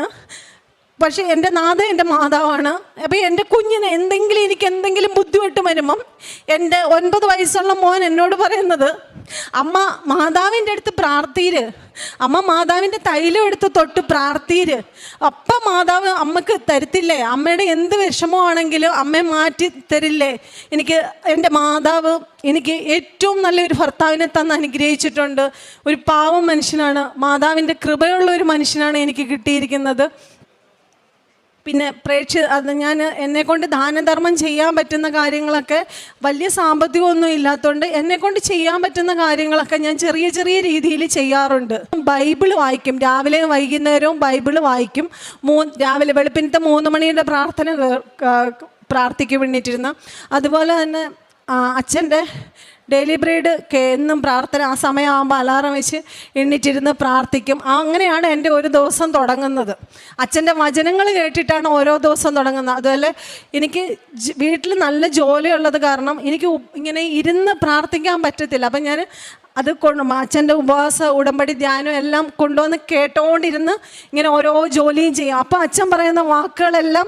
പക്ഷേ എൻ്റെ നാഥൻ എൻ്റെ മാതാവാണ്. അപ്പോൾ എൻ്റെ കുഞ്ഞിന് എനിക്ക് എന്തെങ്കിലും ബുദ്ധിമുട്ട് വരുമ്പം എൻ്റെ 9 വയസ്സുള്ള മോൻ എന്നോട് പറയുന്നത്, അമ്മ മാതാവിൻ്റെ അടുത്ത് പ്രാർത്ഥീര്, അമ്മ മാതാവിൻ്റെ തൈലം എടുത്ത് തൊട്ട് പ്രാർത്ഥീര്, അപ്പം മാതാവ് അമ്മക്ക് തരത്തില്ലേ, അമ്മയുടെ എന്ത് വിഷമമാണെങ്കിലും അമ്മയെ മാറ്റി തരില്ലേ. എൻ്റെ മാതാവ് എനിക്ക് ഏറ്റവും നല്ലൊരു ഭർത്താവിനെ തന്ന് അനുഗ്രഹിച്ചിട്ടുണ്ട്. ഒരു പാവം മനുഷ്യനാണ്, മാതാവിൻ്റെ കൃപയുള്ള ഒരു മനുഷ്യനാണ് എനിക്ക് കിട്ടിയിരിക്കുന്നത്. പിന്നെ ഞാൻ എന്നെക്കൊണ്ട് ദാനധർമ്മം ചെയ്യാൻ പറ്റുന്ന കാര്യങ്ങളൊക്കെ, വലിയ സാമ്പത്തികമൊന്നും ഇല്ലാത്തതുകൊണ്ട് എന്നെക്കൊണ്ട് ചെയ്യാൻ പറ്റുന്ന കാര്യങ്ങളൊക്കെ ഞാൻ ചെറിയ ചെറിയ രീതിയിൽ ചെയ്യാറുണ്ട്. ബൈബിൾ വായിക്കും, രാവിലെയും വൈകുന്നേരവും ബൈബിൾ വായിക്കും. രാവിലെ വെളുപ്പിനത്തെ 3 മണിയുടെ പ്രാർത്ഥിക്കും വേണ്ടിയിട്ടിരുന്ന. അതുപോലെ തന്നെ അച്ഛൻ്റെ ഡെയിലി ബ്രീഡ് എന്നും പ്രാർത്ഥന, ആ സമയമാകുമ്പോൾ അലാറം വെച്ച് എണ്ണിച്ചിരുന്ന് പ്രാർത്ഥിക്കും. അങ്ങനെയാണ് എൻ്റെ ഒരു ദിവസം തുടങ്ങുന്നത്. അച്ഛൻ്റെ വചനങ്ങൾ കേട്ടിട്ടാണ് ഓരോ ദിവസം തുടങ്ങുന്നത്. അതുപോലെ എനിക്ക് വീട്ടിൽ നല്ല ജോലിയുള്ളത് കാരണം എനിക്ക് ഇങ്ങനെ ഇരുന്ന് പ്രാർത്ഥിക്കാൻ പറ്റത്തില്ല. അപ്പം ഞാൻ അച്ഛൻ്റെ ഉപവാസ ഉടമ്പടി ധ്യാനം എല്ലാം കൊണ്ടുവന്ന് കേട്ടോണ്ടിരുന്ന് ഇങ്ങനെ ഓരോ ജോലിയും ചെയ്യും. അപ്പോൾ അച്ഛൻ പറയുന്ന വാക്കുകളെല്ലാം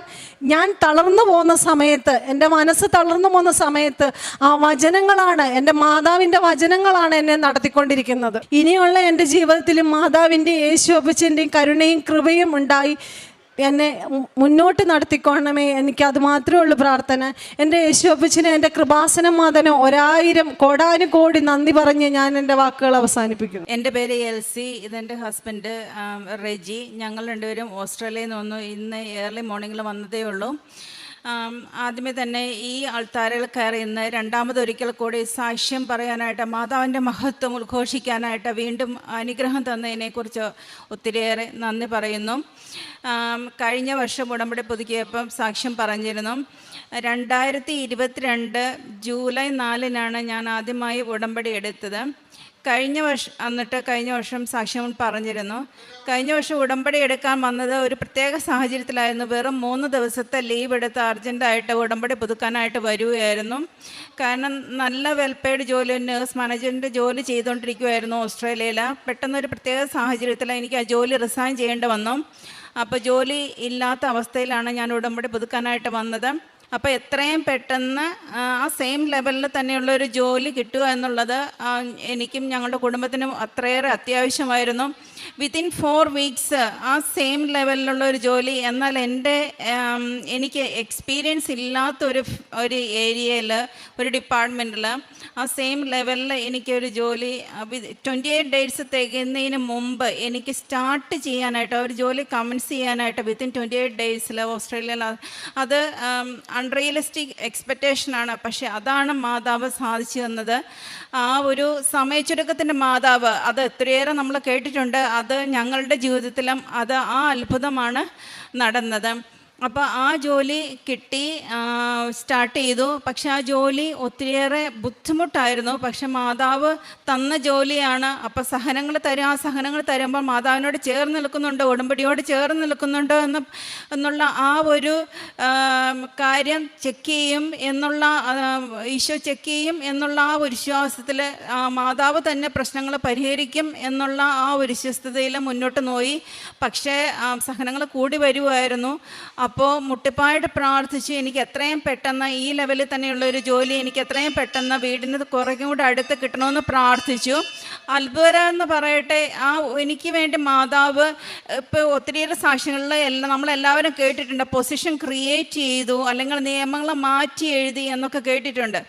ഞാൻ തളർന്നു പോകുന്ന സമയത്ത്, എൻ്റെ മനസ്സ് തളർന്നു പോകുന്ന സമയത്ത് ആ വചനങ്ങളാണ്, എൻ്റെ മാതാവിൻ്റെ വചനങ്ങളാണ് എന്നെ നടത്തിക്കൊണ്ടിരിക്കുന്നത്. ഇനിയുള്ള എൻ്റെ ജീവിതത്തിൽ മാതാവിൻ്റെ യേശു അപ്പച്ചൻ്റെയും കരുണയും കൃപയും ഉണ്ടായി എന്നെ മുന്നോട്ട് നടത്തിക്കൊള്ളണമേ. എനിക്കത് മാത്രമേ ഉള്ളൂ പ്രാർത്ഥന. എൻ്റെ യേശു അപ്പച്ചനെ, എൻ്റെ കൃപാസനം മാതനോ 1000 കോടാനുകോടി നന്ദി പറഞ്ഞ് ഞാൻ എൻ്റെ വാക്കുകൾ അവസാനിപ്പിക്കുന്നു. എൻ്റെ പേര് എൽസി, ഇതെൻ്റെ ഹസ്ബൻഡ് റെജി. ഞങ്ങൾ രണ്ടുപേരും ഓസ്ട്രേലിയയിൽ നിന്ന് വന്നു. ഇന്ന് ഏർലി മോർണിംഗിൽ വന്നതേ ഉള്ളൂ. ആദ്യമേ തന്നെ ഈ ആൾത്താരയിൽ കയറി ഇന്ന് രണ്ടാമതൊരിക്കൽ കൂടി സാക്ഷ്യം പറയാനായിട്ട്, മാതാവിൻ്റെ മഹത്വം ഉദ്ഘോഷിക്കാനായിട്ട് വീണ്ടും അനുഗ്രഹം തന്നതിനെക്കുറിച്ച് ഒത്തിരിയേറെ നന്ദി പറയുന്നു. കഴിഞ്ഞ വർഷം ഉടമ്പടി പുതുക്കിയപ്പം സാക്ഷ്യം പറഞ്ഞിരുന്നു. 2022 ജൂലൈ 4-നാണ് ഞാൻ ആദ്യമായി ഉടമ്പടി എടുത്തത്. കഴിഞ്ഞ വർഷം സാക്ഷ്യം പറഞ്ഞിരുന്നു. കഴിഞ്ഞ വർഷം ഉടമ്പടി എടുക്കാൻ വന്നത് ഒരു പ്രത്യേക സാഹചര്യത്തിലായിരുന്നു. വെറും 3 ദിവസത്തെ ലീവ് എടുത്ത് അർജൻറ്റായിട്ട് ഉടമ്പടി പുതുക്കാനായിട്ട് വരികയായിരുന്നു. കാരണം നല്ല വെൽപെയ്ഡ് ജോലി, നേഴ്സ് മാനേജറിൻ്റെ ജോലി ചെയ്തുകൊണ്ടിരിക്കുമായിരുന്നു ഓസ്ട്രേലിയയിൽ. പെട്ടെന്നൊരു പ്രത്യേക സാഹചര്യത്തിൽ എനിക്ക് ആ ജോലി റിസൈൻ ചെയ്യേണ്ടി വന്നു. അപ്പോൾ ജോലി ഇല്ലാത്ത അവസ്ഥയിലാണ് ഞാൻ ഉടമ്പടി പുതുക്കാനായിട്ട് വന്നത്. അപ്പോൾ എത്രയും പെട്ടെന്ന് ആ സെയിം ലെവലിൽ തന്നെയുള്ള ഒരു ജോലി കിട്ടുക എന്നുള്ളത് എനിക്കും ഞങ്ങളുടെ കുടുംബത്തിനും അത്രയേറെ അത്യാവശ്യമായിരുന്നു. വിത്തിൻ 4 വീക്സ് ആ സെയിം ലെവലിലുള്ള ഒരു ജോലി, എന്നാൽ എനിക്ക് എക്സ്പീരിയൻസ് ഇല്ലാത്ത ഒരു ഏരിയയിൽ, ഒരു ഡിപ്പാർട്ട്മെൻറ്റിൽ ആ സെയിം ലെവലിൽ എനിക്കൊരു ജോലി 28 ഡേയ്സ് തികയുന്നതിന് മുമ്പ് എനിക്ക് സ്റ്റാർട്ട് ചെയ്യാനായിട്ട്, ഒരു ജോലി കമൻസ് ചെയ്യാനായിട്ട് വിത്തിൻ 28 ഡേയ്സിൽ ഓസ്ട്രേലിയയിൽ, അത് അൺറിയലിസ്റ്റിക് എക്സ്പെക്റ്റേഷനാണ്. പക്ഷേ അതാണ് മാതാവ് സാധിച്ചു തന്നത്. ആ ഒരു സമയച്ചുരുക്കത്തിൻ്റെ മാതാവ്, അത് എത്രയേറെ നമ്മൾ കേട്ടിട്ടുണ്ട്. അത് ഞങ്ങളുടെ ജീവിതത്തിലും അത് ആ അത്ഭുതമാണ് നടന്നത്. അപ്പോൾ ആ ജോലി കിട്ടി, സ്റ്റാർട്ട് ചെയ്തു. പക്ഷെ ആ ജോലി ഒത്തിരിയേറെ ബുദ്ധിമുട്ടായിരുന്നു. പക്ഷെ മാതാവ് തന്ന ജോലിയാണ്. അപ്പോൾ സഹനങ്ങൾ തരും. ആ സഹനങ്ങൾ തരുമ്പോൾ മാതാവിനോട് ചേർന്ന് നിൽക്കുന്നുണ്ട്, ഉടമ്പടിയോട് ചേർന്ന് നിൽക്കുന്നുണ്ട് എന്നുള്ള ആ ഒരു കാര്യം ചെക്ക് ചെയ്യും എന്നുള്ള, ഈശോ ചെക്ക് ചെയ്യും എന്നുള്ള ആ ഒരു വിശ്വാസത്തിൽ മാതാവ് തന്നെ പ്രശ്നങ്ങൾ പരിഹരിക്കും എന്നുള്ള ആ ഒരു വിശ്വസ്തതയിൽ മുന്നോട്ട് പോയി. പക്ഷേ സഹനങ്ങൾ കൂടി വരുമായിരുന്നു. അപ്പോൾ മുട്ടിപ്പായിട്ട് പ്രാർത്ഥിച്ചു, എനിക്ക് എത്രയും പെട്ടെന്ന് ഈ ലെവലിൽ തന്നെയുള്ള ഒരു ജോലി എനിക്ക് എത്രയും പെട്ടെന്ന് വീടിന് കുറേക്കും കൂടെ അടുത്ത് കിട്ടണമെന്ന് പ്രാർത്ഥിച്ചു. അത്ഭുതം എന്ന് പറയട്ടെ, എനിക്ക് വേണ്ടി മാതാവ് ഇപ്പോൾ ഒത്തിരിയേറെ സാക്ഷ്യങ്ങളിൽ നമ്മളെല്ലാവരും കേട്ടിട്ടുണ്ട്, പൊസിഷൻ ക്രിയേറ്റ് ചെയ്തു അല്ലെങ്കിൽ നിയമങ്ങൾ മാറ്റി എഴുതി എന്നൊക്കെ കേട്ടിട്ടുണ്ട്.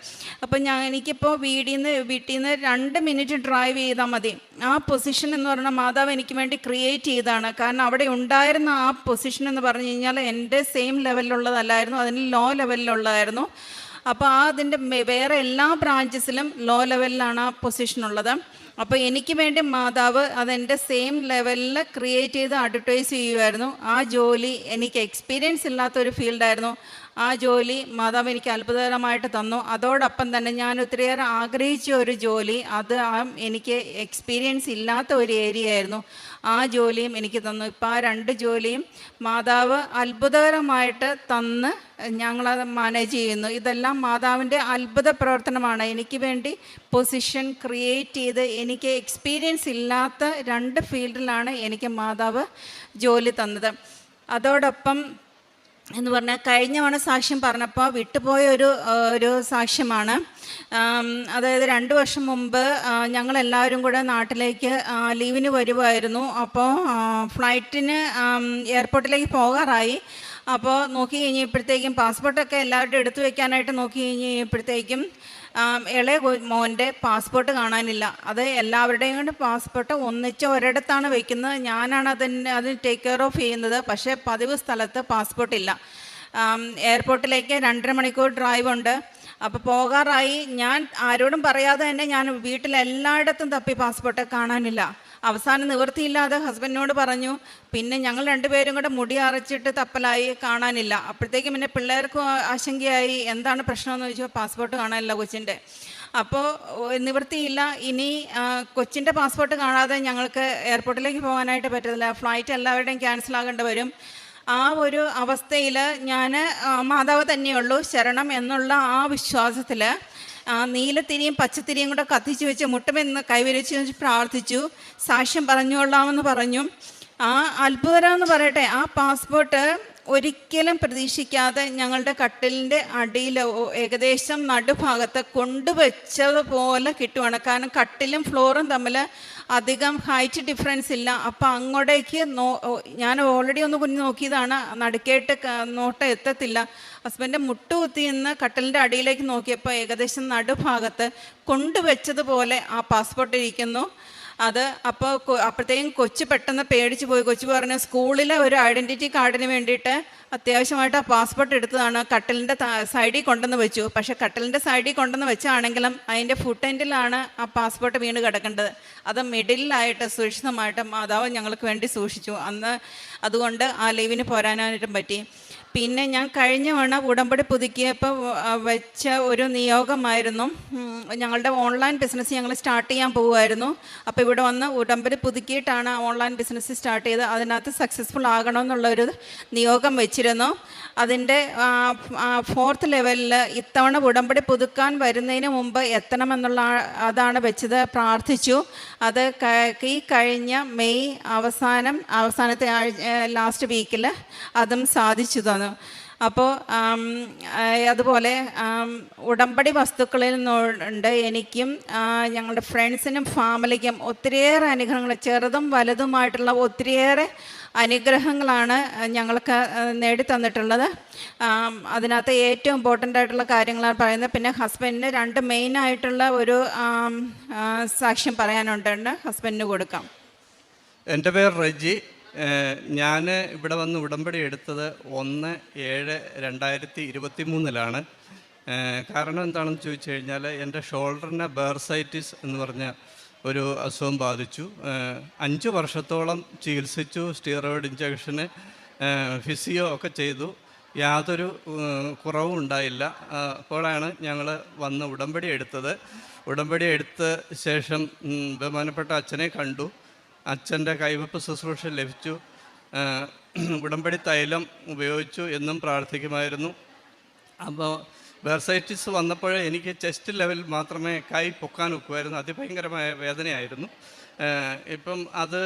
അപ്പോൾ എനിക്കിപ്പോൾ വീട്ടിൽ നിന്ന് 2 മിനിറ്റ് ഡ്രൈവ് ചെയ്താൽ മതി. ആ പൊസിഷൻ എന്ന് പറഞ്ഞാൽ മാതാവ് എനിക്ക് വേണ്ടി ക്രിയേറ്റ് ചെയ്തതാണ്. കാരണം അവിടെ ഉണ്ടായിരുന്ന ആ പൊസിഷൻ എന്ന് പറഞ്ഞു കഴിഞ്ഞാൽ എൻ്റെ സെയിം ലെവലിലുള്ളതല്ലായിരുന്നു, അതിന് ലോ ലെവലിലുള്ളതായിരുന്നു. അപ്പോൾ അതിൻ്റെ വേറെ എല്ലാ ബ്രാഞ്ചസിലും ലോ ലെവലിലാണ് ആ പൊസിഷനുള്ളത്. അപ്പോൾ എനിക്ക് വേണ്ടി മാതാവ് അതെൻ്റെ സെയിം ലെവലിൽ ക്രിയേറ്റ് ചെയ്ത് അഡ്വർടൈസ് ചെയ്യുമായിരുന്നു. ആ ജോലി എനിക്ക് എക്സ്പീരിയൻസ് ഇല്ലാത്തൊരു ഫീൽഡായിരുന്നു. ആ ജോലി മാതാവ് എനിക്ക് അത്ഭുതകരമായിട്ട് തന്നു. അതോടൊപ്പം തന്നെ ഞാൻ ഒത്തിരിയേറെ ആഗ്രഹിച്ച ഒരു ജോലി, അത് എനിക്ക് എക്സ്പീരിയൻസ് ഇല്ലാത്ത ഒരു ഏരിയ ആയിരുന്നു. ആ ജോലിയും എനിക്ക് തന്നു. ഇപ്പോൾ ആ 2 ജോലിയും മാതാവ് അത്ഭുതകരമായിട്ട് തന്ന് ഞങ്ങളത് മാനേജ് ചെയ്യുന്നു. ഇതെല്ലാം മാതാവിൻ്റെ അത്ഭുത പ്രവർത്തനമാണ്. എനിക്ക് വേണ്ടി പൊസിഷൻ ക്രിയേറ്റ് ചെയ്ത് എനിക്ക് എക്സ്പീരിയൻസ് ഇല്ലാത്ത 2 ഫീൽഡിലാണ് എനിക്ക് മാതാവ് ജോലി തന്നത്. അതോടൊപ്പം എന്ന് പറഞ്ഞാൽ കഴിഞ്ഞ തവണ സാക്ഷ്യം പറഞ്ഞപ്പോൾ വിട്ടുപോയ ഒരു സാക്ഷ്യമാണ്. അതായത് 2 വർഷം മുമ്പ് ഞങ്ങളെല്ലാവരും കൂടെ നാട്ടിലേക്ക് ലീവിന് വരുമായിരുന്നു. അപ്പോൾ ഫ്ലൈറ്റിന് എയർപോർട്ടിലേക്ക് പോകാറായി. അപ്പോൾ നോക്കി കഴിഞ്ഞപ്പോഴത്തേക്കും പാസ്പോർട്ടൊക്കെ എല്ലാവരുടെയും എടുത്തു വെക്കാനായിട്ട് നോക്കി കഴിഞ്ഞപ്പോഴത്തേക്കും ഇളയ മോൻ്റെ പാസ്പോർട്ട് കാണാനില്ല. അത് എല്ലാവരുടെയും കൊണ്ട് പാസ്പോർട്ട് ഒന്നിച്ച് ഒരിടത്താണ് വയ്ക്കുന്നത്. ഞാനാണ് അതിന് ടേക്ക് കെയർ ഓഫ് ചെയ്യുന്നത്. പക്ഷേ പതിവ് സ്ഥലത്ത് പാസ്പോർട്ടില്ല. എയർപോർട്ടിലേക്ക് 2.5 മണിക്കൂർ ഡ്രൈവ് ഉണ്ട്. അപ്പോൾ പോകാറായി. ഞാൻ ആരോടും പറയാതെ തന്നെ ഞാൻ വീട്ടിലെല്ലായിടത്തും തപ്പി പാസ്പോർട്ട് കാണാനില്ല. അവസാനം നിവൃത്തിയില്ലാതെ ഹസ്ബൻഡിനോട് പറഞ്ഞു. പിന്നെ ഞങ്ങൾ 2 പേരും കൂടെ മുടി അരച്ചിട്ട് തപ്പലായി, കാണാനില്ല. അപ്പോഴത്തേക്കും പിന്നെ പിള്ളേർക്കും ആശങ്കയായി, എന്താണ് പ്രശ്നമെന്ന് ചോദിച്ചാൽ പാസ്പോർട്ട് കാണാനില്ല കൊച്ചിൻ്റെ. അപ്പോൾ നിവൃത്തിയില്ല. ഇനി കൊച്ചിൻ്റെ പാസ്പോർട്ട് കാണാതെ ഞങ്ങൾക്ക് എയർപോർട്ടിലേക്ക് പോകാനായിട്ട് പറ്റത്തില്ല. ഫ്ലൈറ്റ് എല്ലാവരുടെയും ക്യാൻസൽ ആകേണ്ടി വരും. ആ ഒരു അവസ്ഥയിൽ ഞാൻ മാതാവ് തന്നെയുള്ളൂ ശരണം എന്നുള്ള ആ വിശ്വാസത്തിൽ നീലത്തിരിയും പച്ചത്തിരിയും കൂടെ കത്തിച്ച് വെച്ച് മുട്ടുമെന്ന് കൈവരിച്ച് വെച്ച് പ്രാർത്ഥിച്ചു. സാക്ഷ്യം പറഞ്ഞുകൊള്ളാമെന്ന് പറഞ്ഞു. ആ അത്ഭുതം എന്ന് പറയട്ടെ, ആ പാസ്പോർട്ട് ഒരിക്കലും പ്രതീക്ഷിക്കാതെ ഞങ്ങളുടെ കട്ടിലിൻ്റെ അടിയിൽ ഏകദേശം നടുഭാഗത്ത് കൊണ്ടുവച്ചതുപോലെ കിട്ടുവാണ്. കാരണം കട്ടിലും ഫ്ലോറും തമ്മിൽ അധികം ഹൈറ്റ് ഡിഫറൻസ് ഇല്ല. അപ്പം അങ്ങോട്ടേക്ക് ഞാൻ ഓൾറെഡി ഒന്ന് കുഞ്ഞ് നോക്കിയതാണ്, നടുക്കേട്ട് നോട്ടം എത്തത്തില്ല. ഹസ്ബൻഡ് മുട്ടുകുത്തി നിന്ന് കട്ടിലിൻ്റെ അടിയിലേക്ക് നോക്കിയപ്പോൾ ഏകദേശം നടുഭാഗത്ത് കൊണ്ടുവച്ചതുപോലെ ആ പാസ്പോർട്ട് ഇരിക്കുന്നു. അത് അപ്പോഴത്തേക്കും കൊച്ചു പെട്ടെന്ന് പേടിച്ച് പോയി. കൊച്ചു പറഞ്ഞു സ്കൂളിലെ ഒരു ഐഡൻറ്റിറ്റി കാർഡിന് വേണ്ടിയിട്ട് അത്യാവശ്യമായിട്ട് ആ പാസ്പോർട്ട് എടുത്തതാണ്. കട്ടിലിൻ്റെ സൈഡിൽ കൊണ്ടുവന്ന് വെച്ചു. പക്ഷേ കട്ടിലിൻ്റെ സൈഡിൽ കൊണ്ടുവന്ന് വെച്ചാണെങ്കിലും അതിൻ്റെ ഫുട്ട് എൻഡിലാണ് ആ പാസ്പോർട്ട് വീണ് കിടക്കേണ്ടത്. അത് മിഡിലായിട്ട് സുരക്ഷിതമായിട്ട് മാതാവ് ഞങ്ങൾക്ക് വേണ്ടി സൂക്ഷിച്ചു. അന്ന് അതുകൊണ്ട് ആ ലീവിന് പോരാനായിട്ടും പറ്റി. പിന്നെ ഞാൻ കഴിഞ്ഞ തവണ ഉടമ്പടി പുതുക്കിയപ്പോൾ വെച്ച ഒരു നിയോഗമായിരുന്നു. ഞങ്ങളുടെ ഓൺലൈൻ ബിസിനസ് ഞങ്ങൾ സ്റ്റാർട്ട് ചെയ്യാൻ പോകുമായിരുന്നു. അപ്പോൾ ഇവിടെ വന്ന് ഉടമ്പടി പുതുക്കിയിട്ടാണ് ഓൺലൈൻ ബിസിനസ് സ്റ്റാർട്ട് ചെയ്ത് അതിനകത്ത് സക്സസ്ഫുൾ ആകണമെന്നുള്ളൊരു നിയോഗം വെച്ചിരുന്നു. അതിൻ്റെ 4th ലെവലിൽ ഇത്തവണ ഉടമ്പടി പുതുക്കാൻ വരുന്നതിന് മുമ്പ് എത്തണമെന്നുള്ള അതാണ് വെച്ചത്. പ്രാർത്ഥിച്ചു. അത് ഈ കഴിഞ്ഞ മെയ് അവസാനത്തെ ലാസ്റ്റ് വീക്കിൽ അതും സാധിച്ചു തന്നു. അപ്പോൾ അതുപോലെ ഉടമ്പടി വസ്തുക്കളിൽ നിന്നുണ്ട് എനിക്കും ഞങ്ങളുടെ ഫ്രണ്ട്സിനും ഫാമിലിക്കും ഒത്തിരിയേറെ അനുഗ്രഹങ്ങൾ, ചെറുതും വലുതുമായിട്ടുള്ള ഒത്തിരിയേറെ അനുഗ്രഹങ്ങളാണ് ഞങ്ങൾക്ക് നേടിത്തന്നിട്ടുള്ളത്. അതിനകത്ത് ഏറ്റവും ഇമ്പോർട്ടൻ്റ് ആയിട്ടുള്ള കാര്യങ്ങളാണ് പറയുന്നത്. പിന്നെ ഹസ്ബൻഡിന് 2 മെയിനായിട്ടുള്ള ഒരു സാക്ഷ്യം പറയാനുണ്ട്, ഹസ്ബൻഡിന് കൊടുക്കാം. എൻ്റെ പേര് റെജി. ഞാൻ ഇവിടെ വന്ന് ഉടമ്പടി എടുത്തത് 1/7/2023 കാരണം എന്താണെന്ന് ചോദിച്ചു കഴിഞ്ഞാൽ എൻ്റെ ഷോൾഡറിന് ബേർസൈറ്റിസ് എന്ന് പറഞ്ഞ ഒരു അസുഖം ബാധിച്ചു. 5 വർഷത്തോളം ചികിത്സിച്ചു, സ്റ്റീറോയിഡ് ഇഞ്ചക്ഷന്, ഫിസിയോ ഒക്കെ ചെയ്തു. യാതൊരു കുറവും ഉണ്ടായില്ല. അപ്പോഴാണ് ഞങ്ങൾ വന്ന് ഉടമ്പടി എടുത്തത്. ഉടമ്പടി എടുത്ത ശേഷം ബഹുമാനപ്പെട്ട അച്ഛനെ കണ്ടു. അച്ഛൻ്റെ കൈവപ്പ് ശുശ്രൂഷ ലഭിച്ചു. ഉടമ്പടി തൈലം ഉപയോഗിച്ചു എന്നും പ്രാർത്ഥിക്കുമായിരുന്നു. അപ്പോൾ ബേർസൈറ്റിസ് വന്നപ്പോൾ എനിക്ക് ചെസ്റ്റ് ലെവൽ മാത്രമേ കൈ പൊക്കാൻ ഒക്കുമായിരുന്നു. അതിഭയങ്കരമായ വേദനയായിരുന്നു. ഇപ്പം അത്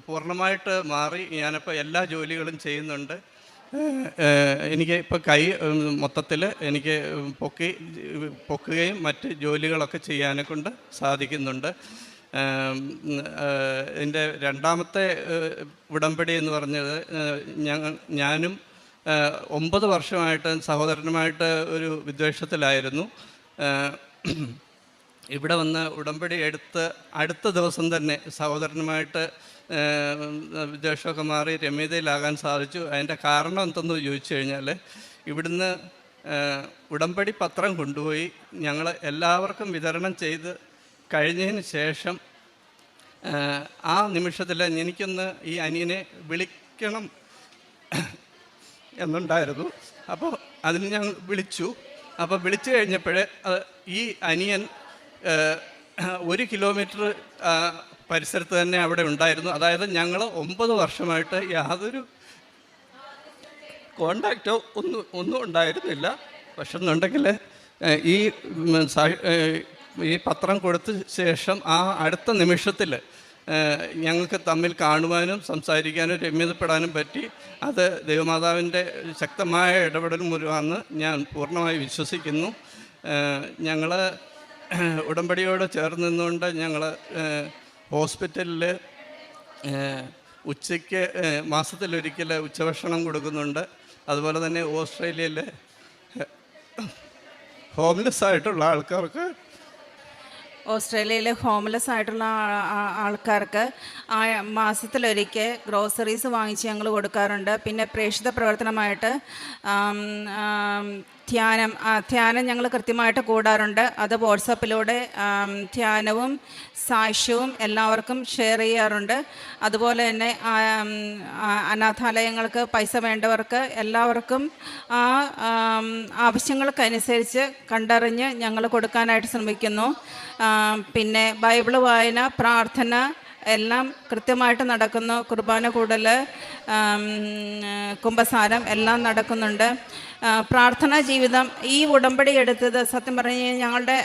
പൂർണ്ണമായിട്ട് മാറി. ഞാനിപ്പോൾ എല്ലാ ജോലികളും ചെയ്യുന്നുണ്ട്. എനിക്ക് ഇപ്പോൾ കൈ മൊത്തത്തിൽ എനിക്ക് പൊക്കുകയും മറ്റ് ജോലികളൊക്കെ ചെയ്യാനെ കൊണ്ട് സാധിക്കുന്നുണ്ട്. എൻ്റെ രണ്ടാമത്തെ ഉടമ്പടി എന്ന് പറഞ്ഞത് ഞാനും 9 വർഷമായിട്ട് സഹോദരനുമായിട്ട് ഒരു വിദ്വേഷത്തിലായിരുന്നു. ഇവിടെ വന്ന് ഉടമ്പടി എടുത്ത് അടുത്ത ദിവസം തന്നെ സഹോദരനുമായിട്ട് വിദ്വേഷമൊക്കെ മാറി രമ്യതയിലാകാൻ സാധിച്ചു. അതിൻ്റെ കാരണം എന്തെന്ന് ചോദിച്ചു കഴിഞ്ഞാൽ, ഇവിടുന്ന് ഉടമ്പടി പത്രം കൊണ്ടുപോയി ഞങ്ങൾ എല്ലാവർക്കും വിതരണം ചെയ്ത് കഴിഞ്ഞതിന് ശേഷം ആ നിമിഷത്തിൽ എനിക്കൊന്ന് ഈ അനിയനെ വിളിക്കണം എന്നുണ്ടായിരുന്നു. അപ്പോൾ അതിന് ഞാൻ വിളിച്ചു. അപ്പോൾ വിളിച്ചു കഴിഞ്ഞപ്പോൾ ഈ അനിയൻ 1 കിലോമീറ്റർ പരിസരത്ത് തന്നെ അവിടെ ഉണ്ടായിരുന്നു. അതായത് ഞങ്ങൾ 9 വർഷമായിട്ട് യാതൊരു കോണ്ടാക്റ്റോ ഒന്നും ഉണ്ടായിരുന്നില്ല. പക്ഷെ എന്നുണ്ടെങ്കിൽ ഈ പത്രം കൊടുത്ത ശേഷം ആ അടുത്ത നിമിഷത്തിൽ ഞങ്ങൾക്ക് തമ്മിൽ കാണുവാനും സംസാരിക്കാനും രമ്യതപ്പെടാനും പറ്റി. അത് ദൈവമാതാവിൻ്റെ ശക്തമായ ഇടപെടൽ മൂലമാണെന്ന് ഞാൻ പൂർണ്ണമായി വിശ്വസിക്കുന്നു. ഞങ്ങൾ ഉടമ്പടിയോട് ചേർന്ന് നിന്നുകൊണ്ട് ഞങ്ങൾ ഹോസ്പിറ്റലിൽ ഉച്ചയ്ക്ക് മാസത്തിലൊരിക്കൽ ഉച്ചഭക്ഷണം കൊടുക്കുന്നുണ്ട്. അതുപോലെ തന്നെ ഓസ്ട്രേലിയയിൽ ഹോംലെസ് ആയിട്ടുള്ള ആൾക്കാർക്ക് ഓസ്ട്രേലിയയിലെ ഹോംലെസ് ആയിട്ടുള്ള ആൾക്കാർക്ക് മാസത്തിലൊരിക്കൽ ഗ്രോസറീസ് വാങ്ങിച്ച് ഞങ്ങൾ കൊടുക്കാറുണ്ട്. പിന്നെ പ്രേക്ഷിത പ്രവർത്തനമായിട്ട് ധ്യാനം ഞങ്ങൾ കൃത്യമായിട്ട് കൂടാറുണ്ട്. അത് വാട്സപ്പിലൂടെ ധ്യാനവും സാക്ഷ്യവും എല്ലാവർക്കും ഷെയർ ചെയ്യാറുണ്ട്. അതുപോലെ തന്നെ അനാഥാലയങ്ങൾക്ക് പൈസ വേണ്ടവർക്ക് എല്ലാവർക്കും ആ ആവശ്യങ്ങൾക്കനുസരിച്ച് കണ്ടറിഞ്ഞ് ഞങ്ങൾ കൊടുക്കാനായിട്ട് ശ്രമിക്കുന്നു. പിന്നെ ബൈബിള് വായന, പ്രാർത്ഥന എല്ലാം കൃത്യമായിട്ട് നടക്കുന്നു. കുർബാന കൂടൽ, കുമ്പസാരം എല്ലാം നടക്കുന്നുണ്ട്. പ്രാർത്ഥനാ ജീവിതം ഈ ഉടമ്പടി എടുത്തത് സത്യം പറഞ്ഞു കഴിഞ്ഞാൽ ഞങ്ങളുടെ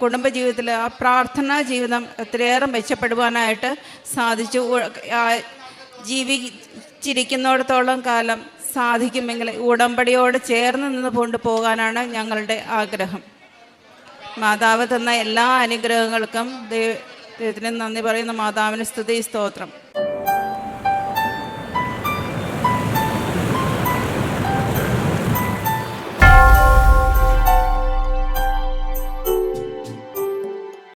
കുടുംബജീവിതത്തിൽ ആ പ്രാർത്ഥനാ ജീവിതം ഒത്തിരിയേറെ മെച്ചപ്പെടുവാനായിട്ട് സാധിച്ചു. ജീവിച്ചിരിക്കുന്നിടത്തോളം കാലം സാധിക്കുമെങ്കിൽ ഉടമ്പടിയോട് ചേർന്ന് നിന്ന് കൊണ്ടുപോകാനാണ് ഞങ്ങളുടെ ആഗ്രഹം. മാതാവ് തന്ന എല്ലാ അനുഗ്രഹങ്ങൾക്കും ദൈവത്തിന് നന്ദി പറയുന്നു. മാതാവിന് സ്തുതി, സ്തോത്രം.